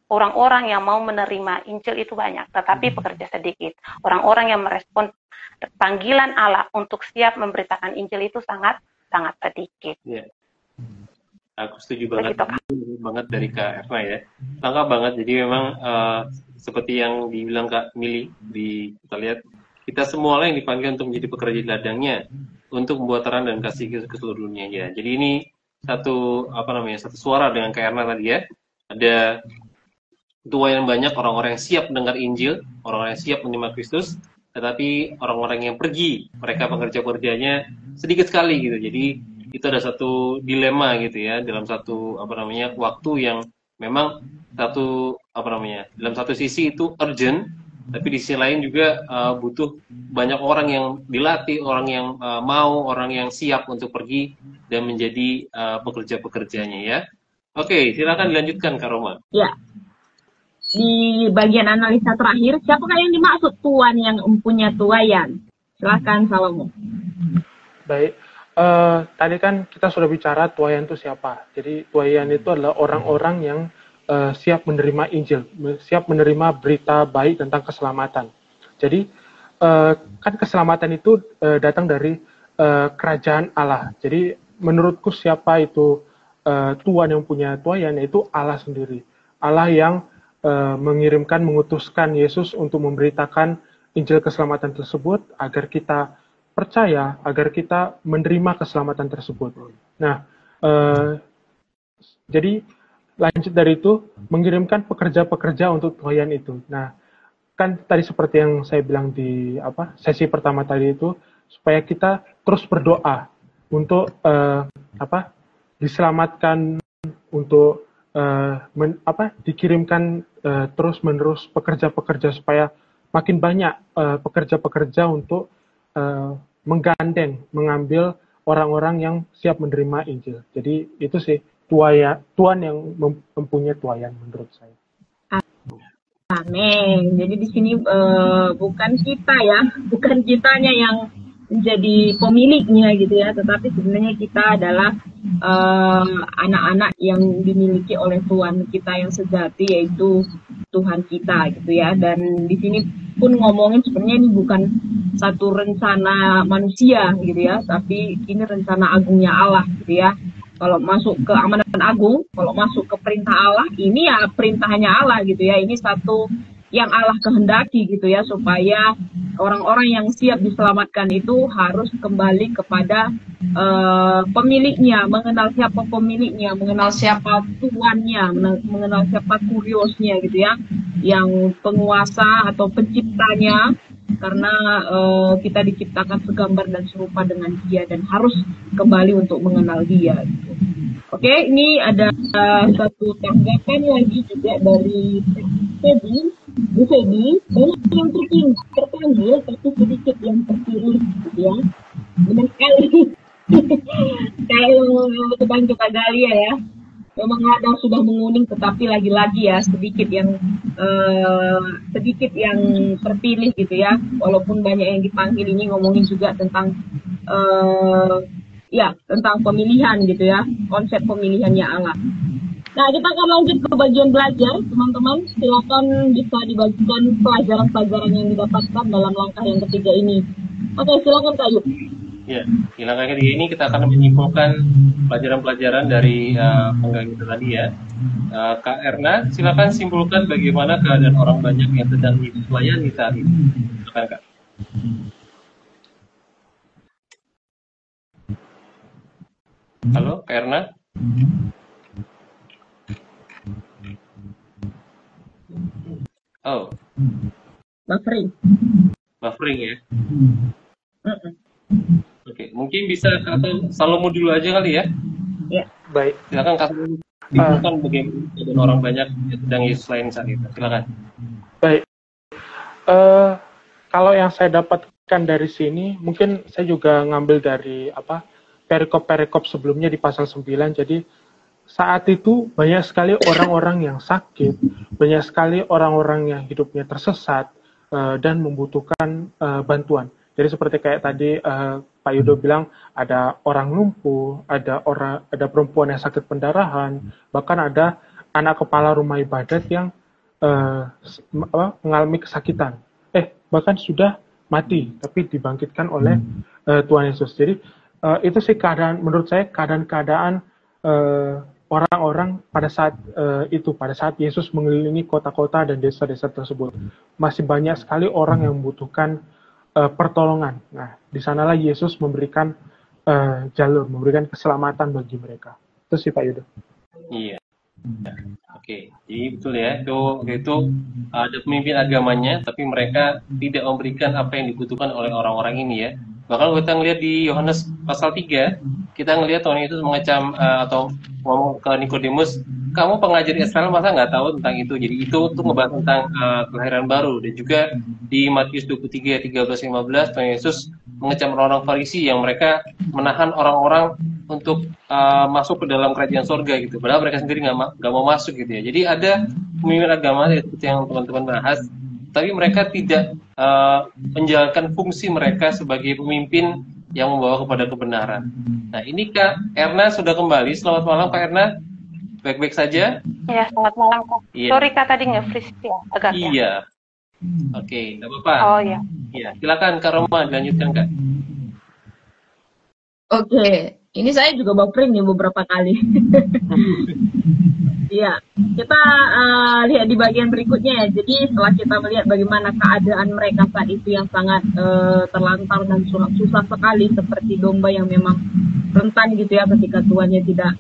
orang-orang yang mau menerima Injil itu banyak, tetapi pekerja sedikit. Orang-orang yang merespon panggilan Allah untuk siap memberitakan Injil itu sangat sedikit. Yeah. Aku setuju banget dari Kak Erna ya. Lengkap banget. Jadi memang seperti yang dibilang Kak Mili, kita lihat kita semua yang dipanggil untuk menjadi pekerja di ladangnya, untuk membuat terang dan kasih ke seluruh dunia ya. Jadi ini satu suara dengan Kak Erna tadi ya. Ada tuaian banyak orang-orang yang siap mendengar Injil, orang-orang yang siap menerima Kristus, tetapi orang-orang yang pergi, mereka pekerja-pekerjanya sedikit sekali gitu. Jadi itu ada satu dilema gitu ya, dalam satu waktu yang memang dalam satu sisi itu urgent, tapi di sisi lain juga butuh banyak orang yang dilatih, orang yang mau, orang yang siap untuk pergi dan menjadi pekerja-pekerjanya ya. Oke, silakan dilanjutkan Kak Roma. Ya. Di bagian analisa terakhir, siapakah yang dimaksud tuan yang mempunyai tuaian? Silakan Salomo. Baik, tadi kan kita sudah bicara tuaian itu siapa. Jadi tuaian itu adalah orang-orang yang siap menerima Injil, siap menerima berita baik tentang keselamatan. Jadi kan keselamatan itu datang dari kerajaan Allah. Jadi menurutku siapa itu tuan yang punya tuaian, yaitu Allah sendiri. Allah yang mengutuskan Yesus untuk memberitakan Injil keselamatan tersebut agar kita percaya, agar kita menerima keselamatan tersebut. Nah, jadi lanjut dari itu, mengirimkan pekerja-pekerja untuk tuaian itu. Nah, kan tadi seperti yang saya bilang di sesi pertama tadi itu, supaya kita terus berdoa untuk diselamatkan, untuk dikirimkan terus-menerus pekerja-pekerja supaya makin banyak pekerja-pekerja untuk menggandeng, mengambil orang-orang yang siap menerima Injil. Jadi itu sih tuan yang mempunyai tuaian menurut saya. Amin. Jadi di sini bukan kita ya, bukan kitanya yang menjadi pemiliknya gitu ya, tetapi sebenarnya kita adalah anak-anak yang dimiliki oleh Tuhan kita yang sejati, yaitu Tuhan kita gitu ya. Dan di sini pun ngomongin sebenarnya ini bukan satu rencana manusia gitu ya, tapi ini rencana agungnya Allah gitu ya. Kalau masuk ke amanat agung, kalau masuk ke perintah Allah, ini ya perintahnya Allah gitu ya. Ini satu yang Allah kehendaki gitu ya, supaya orang-orang yang siap diselamatkan itu harus kembali kepada pemiliknya, mengenal siapa pemiliknya, mengenal siapa tuannya, mengenal siapa kuriosnya gitu ya, yang penguasa atau penciptanya, karena kita diciptakan segambar dan serupa dengan dia dan harus kembali untuk mengenal dia gitu. Oke, ini ada satu tanggapan lagi juga dari Feby. Bu Feby, banyak yang terpanggil, tapi sedikit yang terpilih, gitu ya. Benar sekali. Kalau teman kita Galia ya, memang ladang sudah menguning, tetapi lagi-lagi ya sedikit yang terpilih gitu ya. Walaupun banyak yang dipanggil, ini ngomongin juga tentang tentang pemilihan gitu ya, konsep pemilihannya Allah. Nah, kita akan lanjut ke bagian belajar, teman-teman. Silakan bisa dibagikan pelajaran-pelajaran yang didapatkan dalam langkah yang ketiga ini. Oke, silakan Kak Yuk. Ya, di langkah ketiga ini kita akan menyimpulkan pelajaran-pelajaran dari penggang kita tadi ya. Kak Erna, silakan simpulkan bagaimana keadaan orang banyak yang sedang dilayani saat ini. Silakan Kak. Halo, Kak Erna? Oh. Buffering ya? Oke, mungkin bisa Kak Salomo dulu aja kali ya? Ya. Baik. Silakan Kak Salomo. Simpulkan bagaimana keadaan orang banyak yang sedang Yesus lain saat itu. Silakan. Baik. Eh, Kalau yang saya dapatkan dari sini, mungkin saya juga ngambil dari perikop-perikop sebelumnya di pasal 9. Jadi saat itu banyak sekali orang-orang yang sakit, banyak sekali orang-orang yang hidupnya tersesat dan membutuhkan bantuan. Jadi seperti kayak tadi Pak Yudo bilang, ada orang lumpuh, ada perempuan yang sakit pendarahan, bahkan ada anak kepala rumah ibadat yang mengalami kesakitan. Bahkan sudah mati, tapi dibangkitkan oleh Tuhan Yesus. Jadi itu sih menurut saya keadaan-keadaan orang-orang pada saat pada saat Yesus mengelilingi kota-kota dan desa-desa tersebut. Masih banyak sekali orang yang membutuhkan pertolongan. Nah, di sanalah Yesus memberikan jalur, memberikan keselamatan bagi mereka. Itu sih Pak Yudo. Iya. Oke, jadi betul ya, itu ada pemimpin agamanya, tapi mereka tidak memberikan apa yang dibutuhkan oleh orang-orang ini ya. Bahkan kita ngelihat di Yohanes pasal 3, kita ngelihat Tuhan Yesus mengecam atau ngomong ke Nikodemus, kamu pengajar Israel masa nggak tahu tentang itu? Jadi itu untuk ngebahas tentang kelahiran baru. Dan juga di Matius 23, 13-15, Tuhan Yesus mengecam orang-orang Farisi yang mereka menahan orang-orang untuk masuk ke dalam kerajaan surga gitu. Padahal mereka sendiri nggak mau masuk gitu ya. Jadi ada pemimpin agama seperti yang teman-teman bahas, tapi mereka tidak menjalankan fungsi mereka sebagai pemimpin yang membawa kepada kebenaran. Nah ini Kak Erna sudah kembali. Selamat malam Kak Erna. Baik-baik saja? Iya, selamat malam Kak. Iya. Sorry Kak tadi nge-freeze ya, agak ya. Iya. Oke, nggak apa-apa. Oh iya. Iya, silakan Kak Roma dilanjutkan Kak. Oke, ini saya juga buffering nih beberapa kali. Iya, kita lihat di bagian berikutnya ya. Jadi setelah kita melihat bagaimana keadaan mereka saat itu yang sangat terlantar dan susah sekali, seperti domba yang memang rentan gitu ya, ketika tuannya tidak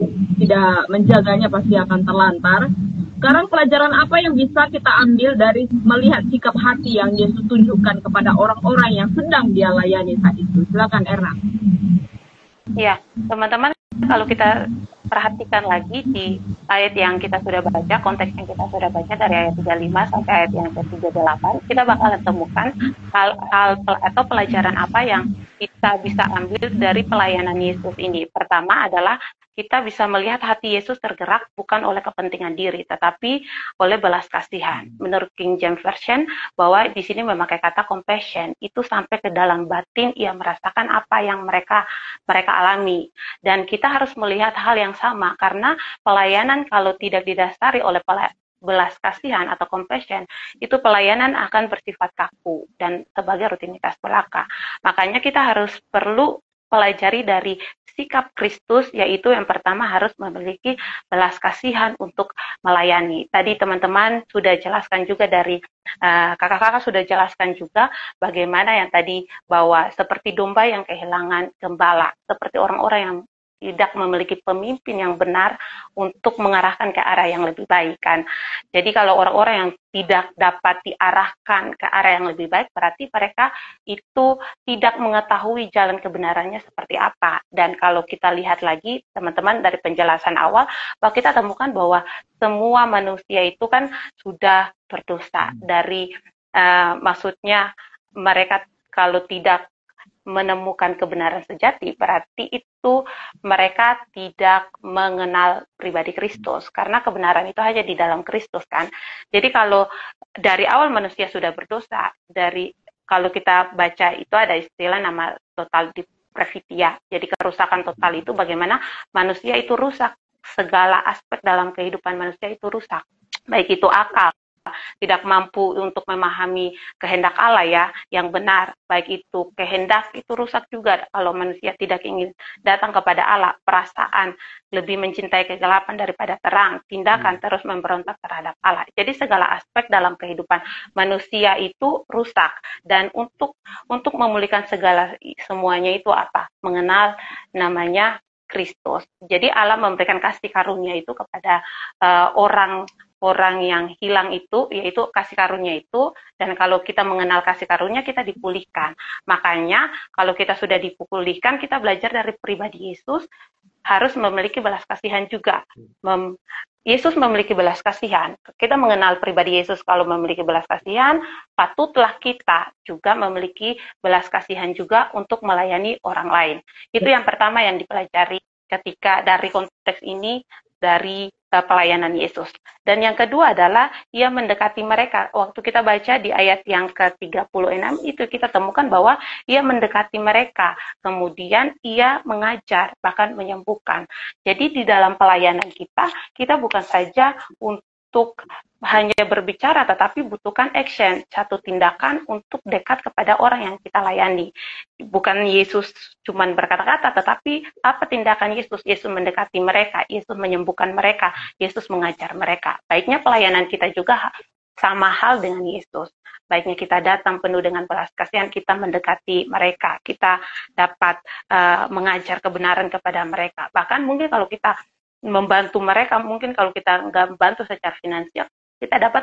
menjaganya pasti akan terlantar. Sekarang pelajaran apa yang bisa kita ambil dari melihat sikap hati yang Yesus tunjukkan kepada orang-orang yang sedang dia layani saat itu? Silakan Erna. Iya, teman-teman, kalau kita perhatikan lagi di ayat yang kita sudah baca, konteks yang kita sudah baca dari ayat 35 sampai ayat yang ke-38, kita bakalan temukan hal atau pelajaran apa yang kita bisa ambil dari pelayanan Yesus ini. Pertama adalah kita bisa melihat hati Yesus tergerak bukan oleh kepentingan diri, tetapi oleh belas kasihan. Menurut King James Version, bahwa di sini memakai kata compassion, itu sampai ke dalam batin ia merasakan apa yang mereka alami. Dan kita harus melihat hal yang sama, karena pelayanan kalau tidak didasari oleh belas kasihan atau compassion, itu pelayanan akan bersifat kaku dan sebagai rutinitas belaka. Makanya kita harus perlu pelajari dari sikap Kristus, yaitu yang pertama harus memiliki belas kasihan untuk melayani. Tadi teman-teman sudah jelaskan juga dari kakak-kakak sudah jelaskan juga bagaimana yang tadi bahwa seperti domba yang kehilangan gembala, seperti orang-orang yang tidak memiliki pemimpin yang benar untuk mengarahkan ke arah yang lebih baik kan. Jadi kalau orang-orang yang tidak dapat diarahkan ke arah yang lebih baik, berarti mereka itu tidak mengetahui jalan kebenarannya seperti apa. Dan kalau kita lihat lagi teman-teman dari penjelasan awal, bahwa kita temukan bahwa semua manusia itu kan sudah berdosa. Dari maksudnya mereka kalau tidak menemukan kebenaran sejati, berarti itu mereka tidak mengenal pribadi Kristus, karena kebenaran itu hanya di dalam Kristus kan. Jadi kalau dari awal manusia sudah berdosa, kalau kita baca itu ada istilah nama total depravity, jadi kerusakan total itu bagaimana manusia itu rusak, segala aspek dalam kehidupan manusia itu rusak, baik itu akal, tidak mampu untuk memahami kehendak Allah ya, yang benar, baik itu kehendak itu rusak juga kalau manusia tidak ingin datang kepada Allah, perasaan lebih mencintai kegelapan daripada terang, tindakan terus memberontak terhadap Allah. Jadi segala aspek dalam kehidupan manusia itu rusak, dan untuk memulihkan semuanya itu apa? Mengenal namanya Kristus. Jadi Allah memberikan kasih karunia itu kepada orang yang hilang itu, yaitu kasih karunia itu, dan kalau kita mengenal kasih karunia, kita dipulihkan. Makanya, kalau kita sudah dipulihkan, kita belajar dari pribadi Yesus, harus memiliki belas kasihan juga. Yesus memiliki belas kasihan. Kita mengenal pribadi Yesus kalau memiliki belas kasihan, patutlah kita juga memiliki belas kasihan juga untuk melayani orang lain. Itu yang pertama yang dipelajari ketika dari konteks ini, dari pelayanan Yesus. Dan yang kedua adalah ia mendekati mereka. Waktu kita baca di ayat yang ke-36 itu kita temukan bahwa ia mendekati mereka. Kemudian ia mengajar, bahkan menyembuhkan. Jadi di dalam pelayanan kita bukan saja untuk hanya berbicara, tetapi butuhkan action, satu tindakan untuk dekat kepada orang yang kita layani. Bukan Yesus cuma berkata-kata, tetapi apa tindakan Yesus? Yesus mendekati mereka, Yesus menyembuhkan mereka, Yesus mengajar mereka. Baiknya pelayanan kita juga sama hal dengan Yesus. Baiknya kita datang penuh dengan belas kasihan, kita mendekati mereka, kita dapat mengajar kebenaran kepada mereka. Bahkan mungkin kalau kita membantu mereka, mungkin kalau kita nggak membantu secara finansial, kita dapat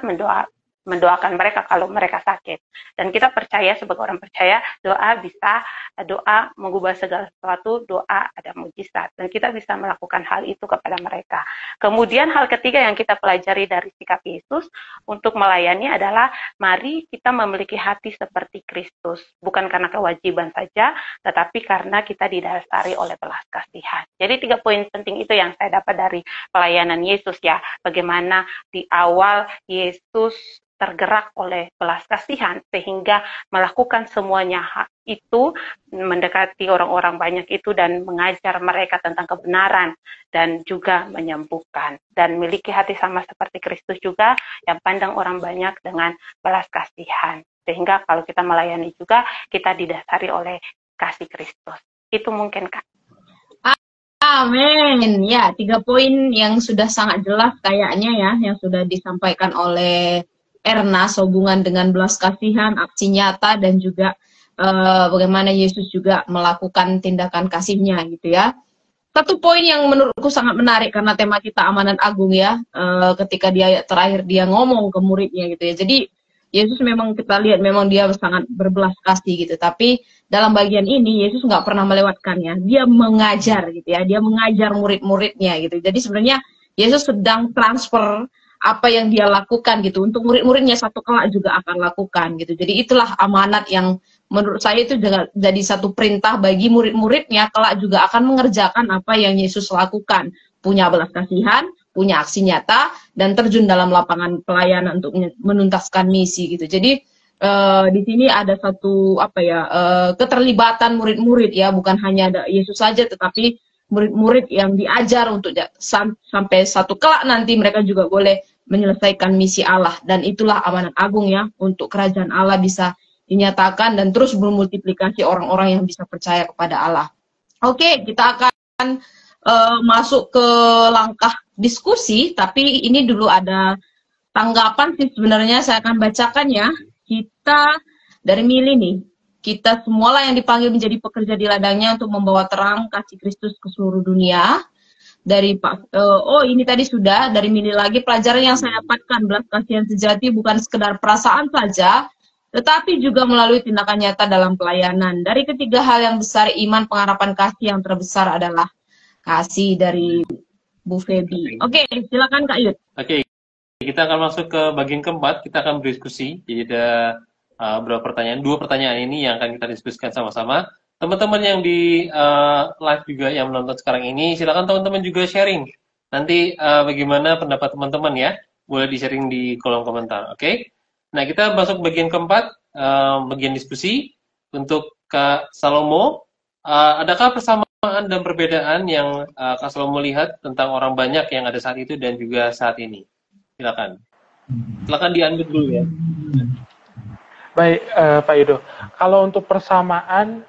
mendoakan mereka kalau mereka sakit. Dan kita percaya, sebagai orang percaya, doa mengubah segala sesuatu, doa ada mujizat. Dan kita bisa melakukan hal itu kepada mereka. Kemudian hal ketiga yang kita pelajari dari sikap Yesus untuk melayani adalah, mari kita memiliki hati seperti Kristus. Bukan karena kewajiban saja, tetapi karena kita didasari oleh belas kasihan. Jadi 3 poin penting itu yang saya dapat dari pelayanan Yesus ya. Bagaimana di awal Yesus tergerak oleh belas kasihan sehingga melakukan semuanya itu, mendekati orang-orang banyak itu dan mengajar mereka tentang kebenaran dan juga menyembuhkan, dan miliki hati sama seperti Kristus juga yang pandang orang banyak dengan belas kasihan, sehingga kalau kita melayani juga kita didasari oleh kasih Kristus. Itu mungkin Kak. Amin. Ya, 3 poin yang sudah sangat jelas kayaknya ya, yang sudah disampaikan oleh Erna sehubungan dengan belas kasihan, aksi nyata, dan juga bagaimana Yesus juga melakukan tindakan kasihnya gitu ya. Satu poin yang menurutku sangat menarik karena tema kita amanat agung ya, ketika di ayat terakhir dia ngomong ke muridnya gitu ya. Jadi Yesus memang kita lihat memang dia sangat berbelas kasih gitu, tapi dalam bagian ini Yesus nggak pernah melewatkannya. Dia mengajar gitu ya, dia mengajar murid-muridnya gitu. Jadi sebenarnya Yesus sedang transfer apa yang dia lakukan gitu untuk murid-muridnya, satu kelak juga akan lakukan gitu. Jadi itulah amanat yang menurut saya itu jadi satu perintah bagi murid-muridnya, kelak juga akan mengerjakan apa yang Yesus lakukan, punya belas kasihan, punya aksi nyata, dan terjun dalam lapangan pelayanan untuk menuntaskan misi gitu. Jadi di sini ada satu keterlibatan murid-murid ya, bukan hanya ada Yesus saja, tetapi murid-murid yang diajar untuk sampai satu kelak nanti mereka juga boleh menyelesaikan misi Allah. Dan itulah amanat agung ya, untuk kerajaan Allah bisa dinyatakan dan terus bermultiplikasi orang-orang yang bisa percaya kepada Allah. Oke, kita akan masuk ke langkah diskusi, tapi ini dulu ada tanggapan sih sebenarnya, saya akan bacakan ya. Kita dari Mili nih, kita semualah yang dipanggil menjadi pekerja di ladangnya untuk membawa terang kasih Kristus ke seluruh dunia. Dari Pak, ini tadi sudah, dari Mili lagi, pelajaran yang saya dapatkan, belas kasihan sejati bukan sekedar perasaan saja, tetapi juga melalui tindakan nyata dalam pelayanan. Dari ketiga hal yang besar, iman, pengharapan, kasih, yang terbesar adalah kasih, dari Bu Febi. Oke, silakan Kak Yud. Oke, kita akan masuk ke bagian keempat, kita akan berdiskusi. Jadi ada beberapa pertanyaan, 2 pertanyaan ini yang akan kita diskusikan sama-sama. Teman-teman yang di live juga yang menonton sekarang ini, silakan teman-teman juga sharing. Nanti bagaimana pendapat teman-teman ya, boleh di-sharing di kolom komentar. Oke? Nah, kita masuk bagian keempat, bagian diskusi. Untuk Kak Salomo, adakah persamaan dan perbedaan yang Kak Salomo lihat tentang orang banyak yang ada saat itu dan juga saat ini? Silakan. Silakan di-unmute dulu ya. Baik, Pak Yudo. Kalau untuk persamaan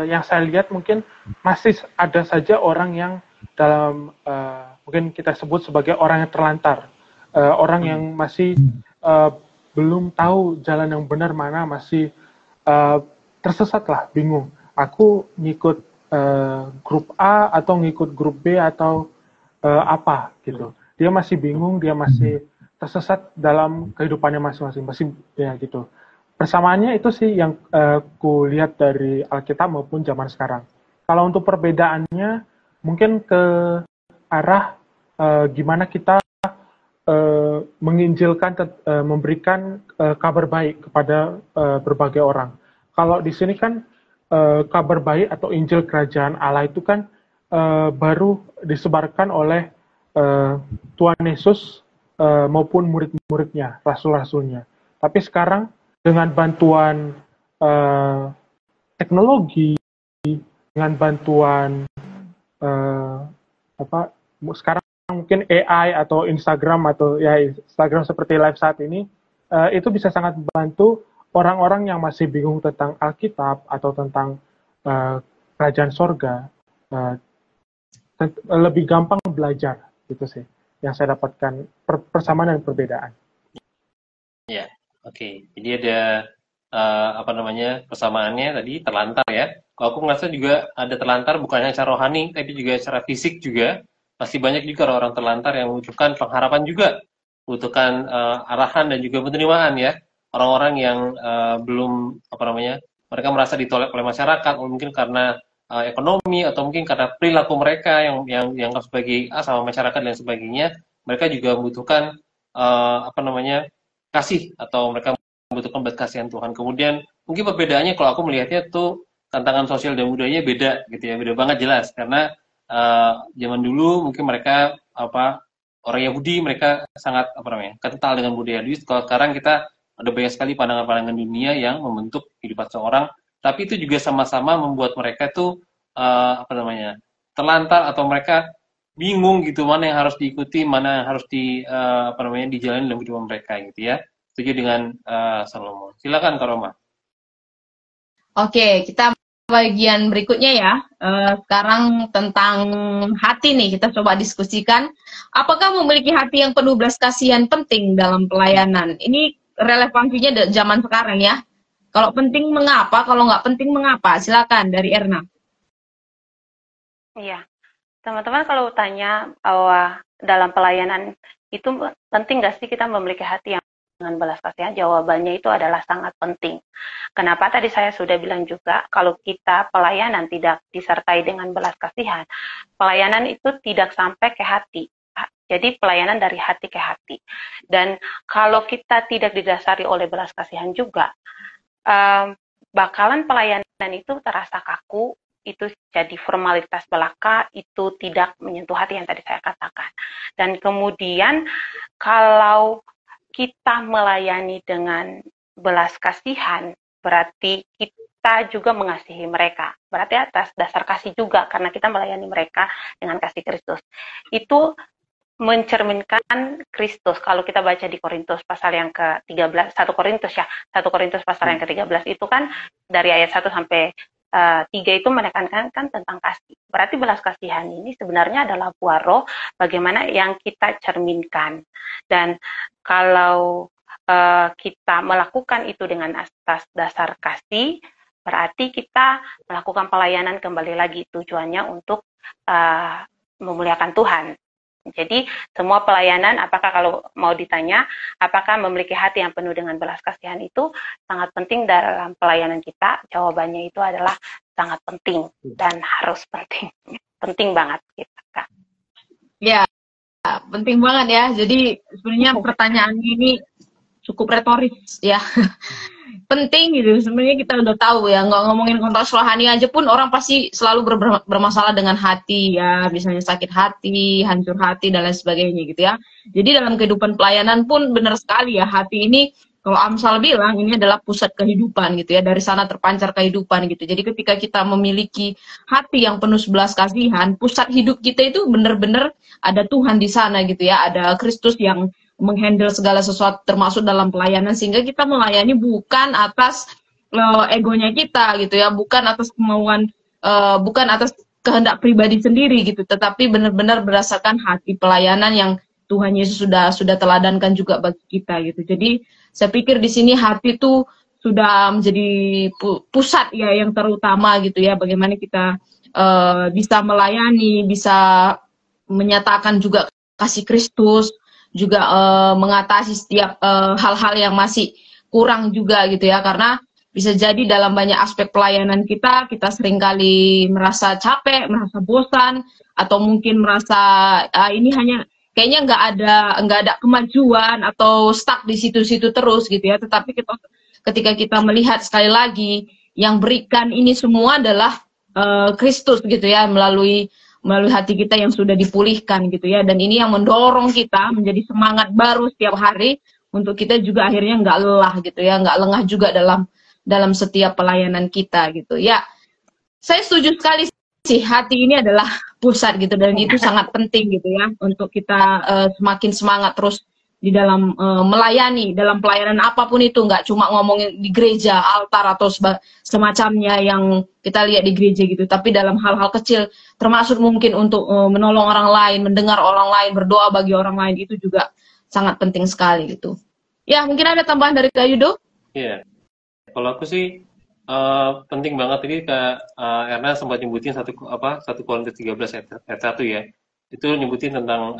yang saya lihat mungkin masih ada saja orang yang dalam mungkin kita sebut sebagai orang yang terlantar, orang yang masih belum tahu jalan yang benar mana, masih tersesat lah, bingung. Aku ngikut grup A atau ngikut grup B atau apa gitu. Dia masih bingung, dia masih tersesat dalam kehidupannya masing-masing, masih ya gitu. Persamaannya itu sih yang ku lihat dari Alkitab maupun zaman sekarang. Kalau untuk perbedaannya mungkin ke arah gimana kita menginjilkan, memberikan kabar baik kepada berbagai orang. Kalau di sini kan kabar baik atau Injil Kerajaan Allah itu kan baru disebarkan oleh Tuhan Yesus maupun murid-muridnya, rasul-rasulnya. Tapi sekarang dengan bantuan teknologi, dengan bantuan sekarang mungkin AI atau Instagram atau ya Instagram seperti live saat ini, itu bisa sangat membantu orang-orang yang masih bingung tentang Alkitab atau tentang kerajaan sorga, lebih gampang belajar, gitu sih yang saya dapatkan persamaan dan perbedaan. Ya, oke. Jadi ada persamaannya tadi terlantar ya. Kalau aku ngerasa juga ada terlantar bukan hanya secara rohani, tapi juga secara fisik juga. Masih banyak juga orang terlantar yang membutuhkan pengharapan juga, membutuhkan arahan dan juga penerimaan ya. Orang-orang yang belum mereka merasa ditolak oleh masyarakat, mungkin karena ekonomi atau mungkin karena perilaku mereka yang dianggap sebagai sama masyarakat dan sebagainya. Mereka juga membutuhkan kasih, atau mereka membutuhkan belas kasihan Tuhan. Kemudian mungkin perbedaannya kalau aku melihatnya tuh tantangan sosial dan budayanya beda gitu ya, beda banget jelas karena zaman dulu mungkin mereka orang Yahudi mereka sangat kental dengan budaya Yahudi. Kalau sekarang kita ada banyak sekali pandangan-pandangan dunia yang membentuk kehidupan seorang, tapi itu juga sama-sama membuat mereka tuh terlantar atau mereka bingung gitu mana yang harus diikuti, mana yang harus dijalani dalam kehidupan mereka gitu ya. Setuju dengan Salomo. Silakan Kak Roma. Oke, kita bagian berikutnya ya. Sekarang tentang hati nih, kita coba diskusikan. Apakah memiliki hati yang penuh belas kasihan penting dalam pelayanan? Ini relevansinya zaman sekarang ya. Kalau penting mengapa, kalau nggak penting mengapa? Silakan dari Erna. Iya, teman-teman kalau tanya bahwa dalam pelayanan itu penting nggak sih kita memiliki hati yang dengan belas kasihan? Jawabannya itu adalah sangat penting. Kenapa? Tadi saya sudah bilang juga, kalau kita pelayanan tidak disertai dengan belas kasihan, pelayanan itu tidak sampai ke hati. Jadi pelayanan dari hati ke hati. Dan kalau kita tidak didasari oleh belas kasihan juga, bakalan pelayanan itu terasa kaku, itu jadi formalitas belaka, itu tidak menyentuh hati yang tadi saya katakan. Dan kemudian kalau kita melayani dengan belas kasihan, berarti kita juga mengasihi mereka. Berarti atas dasar kasih juga, karena kita melayani mereka dengan kasih Kristus. Itu mencerminkan Kristus. Kalau kita baca di Korintus pasal yang ke-13, 1 Korintus pasal yang ke-13 itu kan dari ayat 1 sampai 3 itu menekankan tentang kasih. Berarti belas kasihan ini sebenarnya adalah buah roh bagaimana yang kita cerminkan. Dan kalau kita melakukan itu dengan atas dasar kasih, berarti kita melakukan pelayanan kembali lagi tujuannya untuk memuliakan Tuhan. Jadi semua pelayanan, apakah kalau mau ditanya, apakah memiliki hati yang penuh dengan belas kasihan itu sangat penting dalam pelayanan kita? Jawabannya itu adalah sangat penting dan harus penting. Penting banget gitu, Kak. Ya, penting banget ya. Jadi sebenarnya pertanyaan ini cukup retoris ya. Penting gitu, sebenarnya kita udah tahu ya, nggak ngomongin konteks rohani aja pun orang pasti selalu bermasalah dengan hati ya, misalnya sakit hati, hancur hati dan lain sebagainya gitu ya. Jadi dalam kehidupan pelayanan pun benar sekali ya, hati ini kalau Amsal bilang ini adalah pusat kehidupan gitu ya, dari sana terpancar kehidupan gitu. Jadi ketika kita memiliki hati yang penuh belas kasihan, pusat hidup kita itu benar-benar ada Tuhan di sana gitu ya, ada Kristus yang menghandle segala sesuatu termasuk dalam pelayanan, sehingga kita melayani bukan atas egonya kita gitu ya, bukan atas kemauan, bukan atas kehendak pribadi sendiri gitu, tetapi benar-benar berdasarkan hati pelayanan yang Tuhan Yesus sudah teladankan juga bagi kita gitu. Jadi saya pikir di sini hati itu sudah menjadi pusat ya yang terutama gitu ya, bagaimana kita bisa melayani, bisa menyatakan juga kasih Kristus, juga mengatasi setiap hal-hal yang masih kurang juga gitu ya, karena bisa jadi dalam banyak aspek pelayanan kita seringkali merasa capek, merasa bosan, atau mungkin merasa ini hanya kayaknya nggak ada kemajuan atau stuck di situ-situ terus gitu ya. Tetapi ketika kita melihat sekali lagi yang berikan ini semua adalah Kristus gitu ya, melalui hati kita yang sudah dipulihkan gitu ya. Dan ini yang mendorong kita menjadi semangat baru setiap hari untuk kita juga akhirnya nggak lelah gitu ya, nggak lengah juga dalam setiap pelayanan kita gitu ya. Saya setuju sekali sih, hati ini adalah pusat gitu, dan itu sangat penting gitu ya untuk kita semakin semangat terus di dalam melayani, dalam pelayanan apapun itu, nggak cuma ngomongin di gereja, altar atau semacamnya yang kita lihat di gereja gitu, tapi dalam hal-hal kecil, termasuk mungkin untuk menolong orang lain, mendengar orang lain, berdoa bagi orang lain, itu juga sangat penting sekali gitu. Ya, mungkin ada tambahan dari Kak Yudo? Iya, kalau aku sih penting banget tadi Kak Erna sempat nyebutin 1 Korintus 13 ayat 1 ya. Itu nyebutin tentang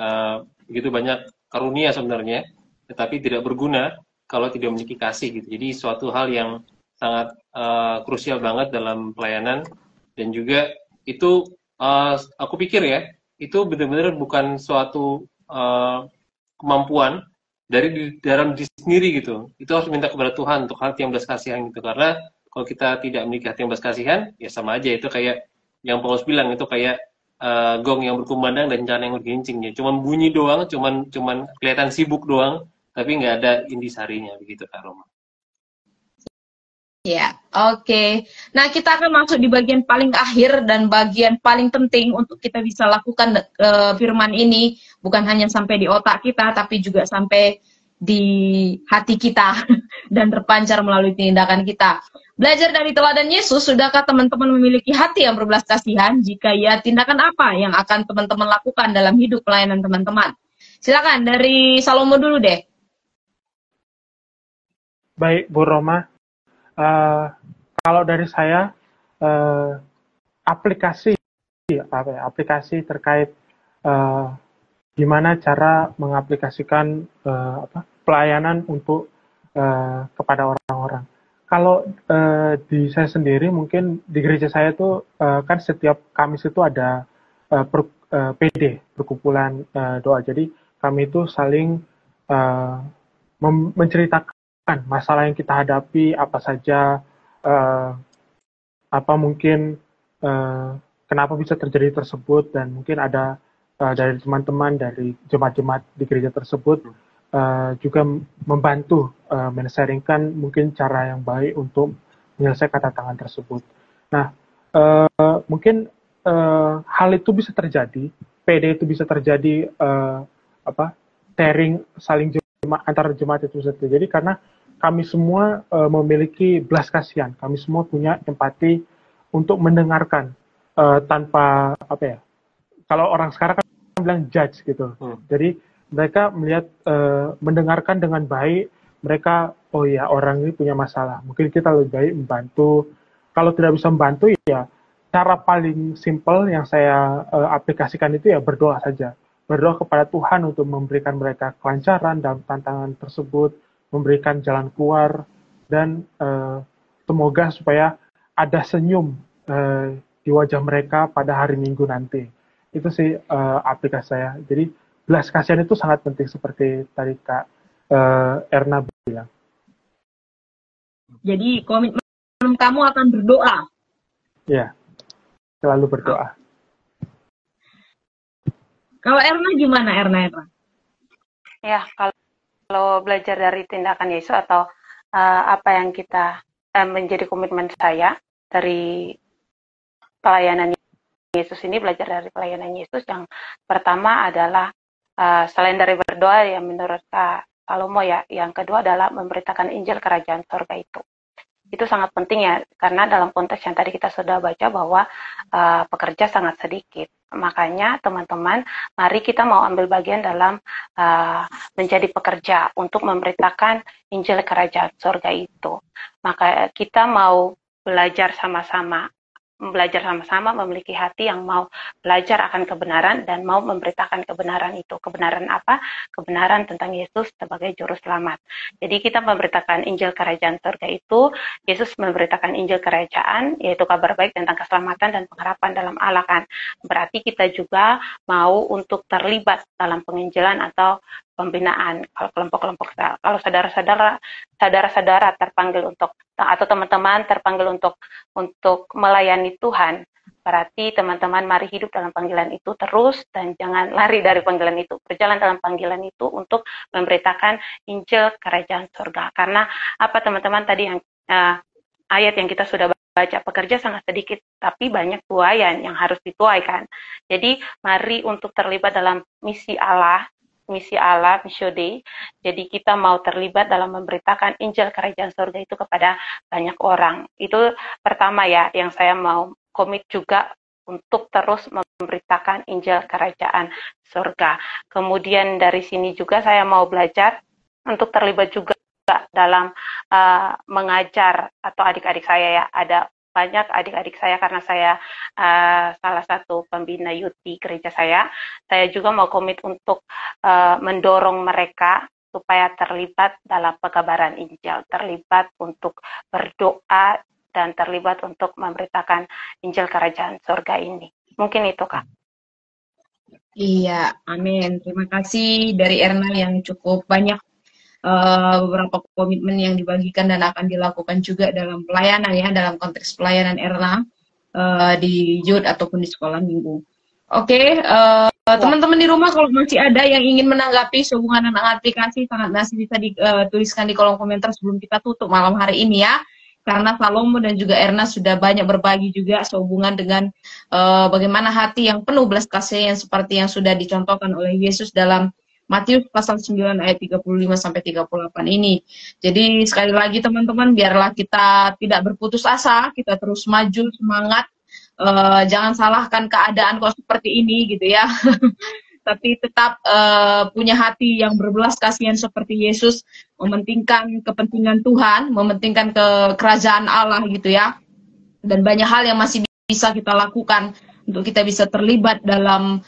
begitu banyak karunia sebenarnya, tetapi tidak berguna kalau tidak memiliki kasih gitu. Jadi suatu hal yang sangat krusial banget dalam pelayanan, dan juga itu aku pikir ya, itu benar-benar bukan suatu kemampuan dari dalam diri sendiri gitu. Itu harus minta kepada Tuhan untuk hati yang belas kasihan gitu. Karena kalau kita tidak memiliki hati yang belas kasihan, ya sama aja, itu kayak yang Paulus bilang, itu kayak gong yang berkumandang dan cana yang bergincing ya. Cuman bunyi doang, cuman kelihatan sibuk doang, tapi nggak ada intisarinya begitu Kak Roma. Ya, oke. Nah, kita akan masuk di bagian paling akhir dan bagian paling penting untuk kita bisa lakukan firman ini, bukan hanya sampai di otak kita, tapi juga sampai di hati kita dan terpancar melalui tindakan kita. Belajar dari teladan Yesus, sudahkah teman-teman memiliki hati yang berbelas kasihan? Jika ya, tindakan apa yang akan teman-teman lakukan dalam hidup pelayanan teman-teman? Silakan dari Salomo dulu deh. Baik, Bu Roma. Kalau dari saya, aplikasi terkait gimana cara mengaplikasikan pelayanan untuk kepada orang-orang. Kalau di saya sendiri, mungkin di gereja saya itu kan setiap Kamis itu ada PD, perkumpulan doa. Jadi kami itu saling menceritakan masalah yang kita hadapi, apa saja, apa mungkin kenapa bisa terjadi tersebut, dan mungkin ada dari teman-teman dari jemaat-jemaat di gereja tersebut juga membantu men-sharingkan mungkin cara yang baik untuk menyelesaikan tantangan tersebut. Nah, mungkin hal itu bisa terjadi, PD itu bisa terjadi, sharing saling antar jemaat itu bisa terjadi karena kami semua memiliki belas kasihan, kami semua punya empati untuk mendengarkan tanpa kalau orang sekarang kan bilang judge gitu. Jadi mereka melihat, mendengarkan dengan baik, mereka, oh ya orang ini punya masalah, mungkin kita lebih baik membantu. Kalau tidak bisa membantu, ya cara paling simple yang saya aplikasikan itu ya berdoa saja. Berdoa kepada Tuhan untuk memberikan mereka kelancaran dalam tantangan tersebut, memberikan jalan keluar, dan semoga supaya ada senyum di wajah mereka pada hari Minggu nanti. Itu sih aplikasi saya. Jadi belas kasihan itu sangat penting seperti tadi Kak Erna bilang. Jadi komitmen kamu akan berdoa? Ya, selalu berdoa. Kalau Erna gimana, Erna? Ya, kalau belajar dari tindakan Yesus atau apa yang kita menjadi komitmen saya dari pelayanan Yesus ini, belajar dari pelayanan Yesus, yang pertama adalah selain dari berdoa yang menurut Kak Salomo ya, yang kedua adalah memberitakan Injil Kerajaan Surga itu. Itu sangat penting ya, karena dalam konteks yang tadi kita sudah baca bahwa pekerja sangat sedikit. Makanya teman-teman, mari kita mau ambil bagian dalam menjadi pekerja untuk memberitakan Injil Kerajaan Surga itu. Maka kita mau belajar sama-sama belajar sama-sama, memiliki hati yang mau belajar akan kebenaran dan mau memberitakan kebenaran itu. Kebenaran apa? Kebenaran tentang Yesus sebagai juru selamat. Jadi kita memberitakan Injil Kerajaan Surga itu, Yesus memberitakan Injil Kerajaan, yaitu kabar baik tentang keselamatan dan pengharapan dalam Allah kan. Berarti kita juga mau untuk terlibat dalam penginjilan atau pembinaan, kalau kelompok-kelompok, kalau saudara-saudara terpanggil untuk, atau teman-teman terpanggil untuk melayani Tuhan, berarti teman-teman mari hidup dalam panggilan itu terus dan jangan lari dari panggilan itu, berjalan dalam panggilan itu untuk memberitakan Injil Kerajaan Surga. Karena apa teman-teman tadi yang ayat yang kita sudah baca, pekerja sangat sedikit, tapi banyak tuaian yang harus dituaikan. Jadi mari untuk terlibat dalam misi Allah, Missio Dei. Jadi kita mau terlibat dalam memberitakan Injil Kerajaan Surga itu kepada banyak orang. Itu pertama ya, yang saya mau komit juga untuk terus memberitakan Injil Kerajaan Surga. Kemudian dari sini juga saya mau belajar untuk terlibat juga dalam mengajar, atau adik-adik saya ya, ada banyak adik-adik saya karena saya salah satu pembina youth di gereja saya juga mau komit untuk mendorong mereka supaya terlibat dalam pekabaran Injil, terlibat untuk berdoa, dan terlibat untuk memberitakan Injil Kerajaan Surga ini. Mungkin itu, Kak. Iya, amin. Terima kasih dari Erna yang cukup banyak beberapa komitmen yang dibagikan dan akan dilakukan juga dalam pelayanan ya, dalam konteks pelayanan Erna di youth ataupun di sekolah minggu. Oke, teman-teman di rumah kalau masih ada yang ingin menanggapi sehubungan dengan aplikasi, sangat masih bisa dituliskan di kolom komentar sebelum kita tutup malam hari ini ya. Karena Salomo dan juga Erna sudah banyak berbagi juga sehubungan dengan bagaimana hati yang penuh belas kasih yang seperti yang sudah dicontohkan oleh Yesus dalam Matius pasal 9 ayat 35 sampai 38 ini. Jadi sekali lagi teman-teman, biarlah kita tidak berputus asa, kita terus maju, semangat. Jangan salahkan keadaan kok seperti ini gitu ya. Tapi tetap punya hati yang berbelas kasihan seperti Yesus, mementingkan kepentingan Tuhan, mementingkan kerajaan Allah gitu ya. Dan banyak hal yang masih bisa kita lakukan untuk kita bisa terlibat dalam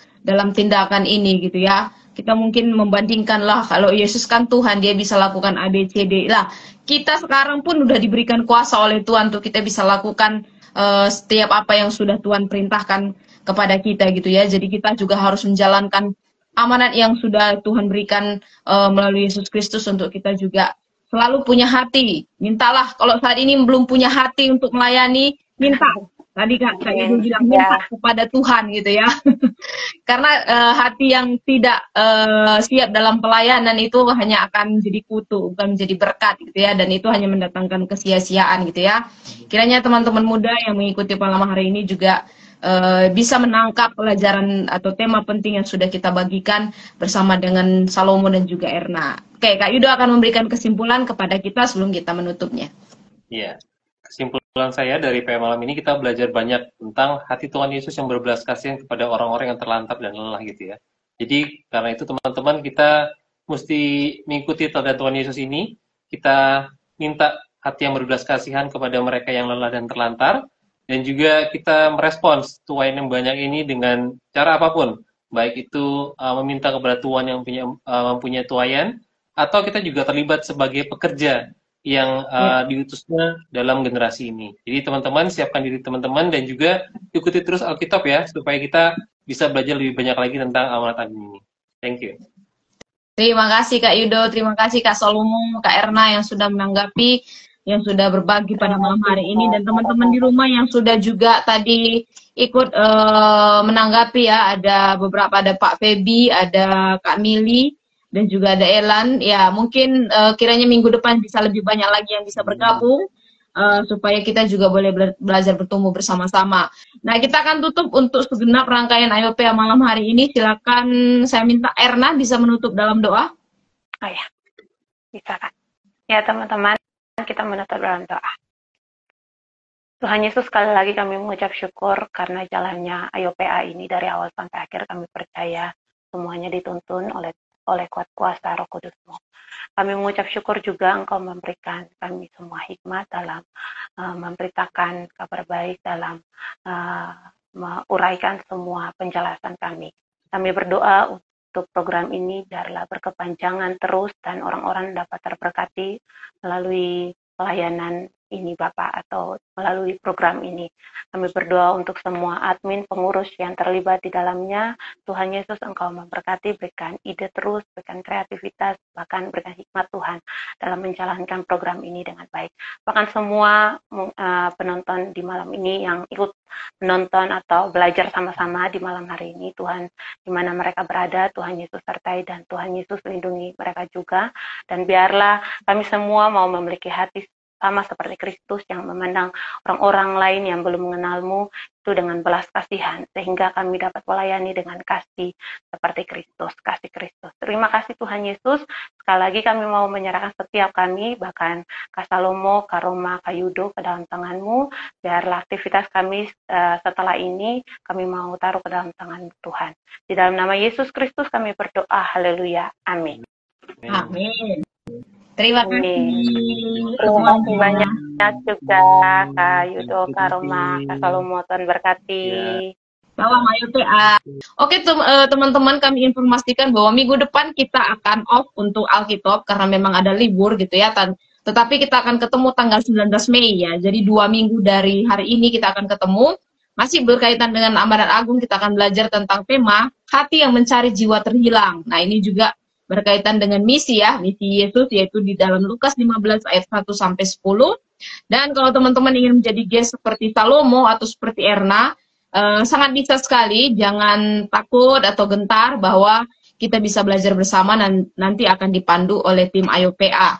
tindakan ini gitu ya. Kita mungkin membandingkan lah, kalau Yesus kan Tuhan, dia bisa lakukan A, B, C, D. Lah, kita sekarang pun udah diberikan kuasa oleh Tuhan untuk kita bisa lakukan setiap apa yang sudah Tuhan perintahkan kepada kita gitu ya. Jadi kita juga harus menjalankan amanat yang sudah Tuhan berikan melalui Yesus Kristus untuk kita juga selalu punya hati. Mintalah, kalau saat ini belum punya hati untuk melayani, minta. Tadi Kak Ibu bilang minta kepada Tuhan gitu ya. Karena hati yang tidak siap dalam pelayanan itu hanya akan jadi kutu, bukan menjadi berkat gitu ya. Dan itu hanya mendatangkan kesia-siaan gitu ya. Kiranya teman-teman muda yang mengikuti malam hari ini juga bisa menangkap pelajaran atau tema penting yang sudah kita bagikan bersama dengan Salomo dan juga Erna. Oke, Kak Yudo akan memberikan kesimpulan kepada kita sebelum kita menutupnya. Iya. Kesimpulan saya dari PM malam ini, kita belajar banyak tentang hati Tuhan Yesus yang berbelas kasihan kepada orang-orang yang terlantar dan lelah gitu ya. Jadi karena itu teman-teman, kita mesti mengikuti teladan Tuhan Yesus ini. Kita minta hati yang berbelas kasihan kepada mereka yang lelah dan terlantar, dan juga kita merespons tuayan yang banyak ini dengan cara apapun, baik itu meminta kepada Tuhan yang mempunyai tuayan, atau kita juga terlibat sebagai pekerja yang diutusnya dalam generasi ini. Jadi teman-teman, siapkan diri teman-teman dan juga ikuti terus Alkitab ya, supaya kita bisa belajar lebih banyak lagi tentang amanat ini. Thank you. Terima kasih Kak Yudo, terima kasih Kak Salomo, Kak Erna yang sudah menanggapi, yang sudah berbagi pada malam hari ini, dan teman-teman di rumah yang sudah juga tadi ikut menanggapi ya. Ada beberapa, ada Pak Febi, ada Kak Mili, dan juga ada Elan. Ya, mungkin kiranya minggu depan bisa lebih banyak lagi yang bisa bergabung, supaya kita juga boleh belajar bertumbuh bersama-sama. Nah, kita akan tutup untuk segenap rangkaian IOPA malam hari ini. Silakan, saya minta Erna bisa menutup dalam doa. Oh ya, bisa Kak. Ya teman-teman, kita menutup dalam doa. Tuhan Yesus, sekali lagi kami mengucap syukur karena jalannya IOPA ini dari awal sampai akhir kami percaya semuanya dituntun oleh oleh kuat kuasa Roh Kudus-Mu. Kami mengucap syukur juga Engkau memberikan kami semua hikmat dalam memberitakan kabar baik, dalam menguraikan semua penjelasan kami. Kami berdoa untuk program ini biarlah berkepanjangan terus dan orang-orang dapat terberkati melalui pelayanan ini Bapak, atau melalui program ini. Kami berdoa untuk semua admin, pengurus yang terlibat di dalamnya. Tuhan Yesus, Engkau memberkati, berikan ide terus, berikan kreativitas, bahkan berikan hikmat Tuhan dalam menjalankan program ini dengan baik. Bahkan semua penonton di malam ini yang ikut menonton atau belajar sama-sama di malam hari ini, Tuhan, di mana mereka berada, Tuhan Yesus sertai dan Tuhan Yesus lindungi mereka juga. Dan biarlah kami semua mau memiliki hati sama seperti Kristus yang memandang orang-orang lain yang belum mengenal-Mu itu dengan belas kasihan, sehingga kami dapat melayani dengan kasih seperti Kristus, kasih Kristus. Terima kasih Tuhan Yesus. Sekali lagi kami mau menyerahkan setiap kami, bahkan Kak Salomo, Kak Roma, Kak Yudo ke dalam tangan-Mu. Biarlah aktivitas kami setelah ini kami mau taruh ke dalam tangan Tuhan. Di dalam nama Yesus Kristus kami berdoa. Haleluya. Amin. Amin. Terima kasih. Terima kasih banyak juga Kak Yudo, Kak Roma, Kak Salomo, Tuhan berkati. Salam AYPA. Oke teman-teman, kami informasikan bahwa minggu depan kita akan off untuk Alkitab karena memang ada libur gitu ya. Tetapi kita akan ketemu tanggal 19 Mei ya. Jadi 2 minggu dari hari ini kita akan ketemu. Masih berkaitan dengan Amanat Agung, kita akan belajar tentang tema hati yang mencari jiwa terhilang. Nah ini juga berkaitan dengan misi ya, misi Yesus, yaitu di dalam Lukas 15 ayat 1 sampai 10. Dan kalau teman-teman ingin menjadi guest seperti Salomo atau seperti Erna, sangat bisa sekali, jangan takut atau gentar bahwa kita bisa belajar bersama dan nanti akan dipandu oleh tim AYPA.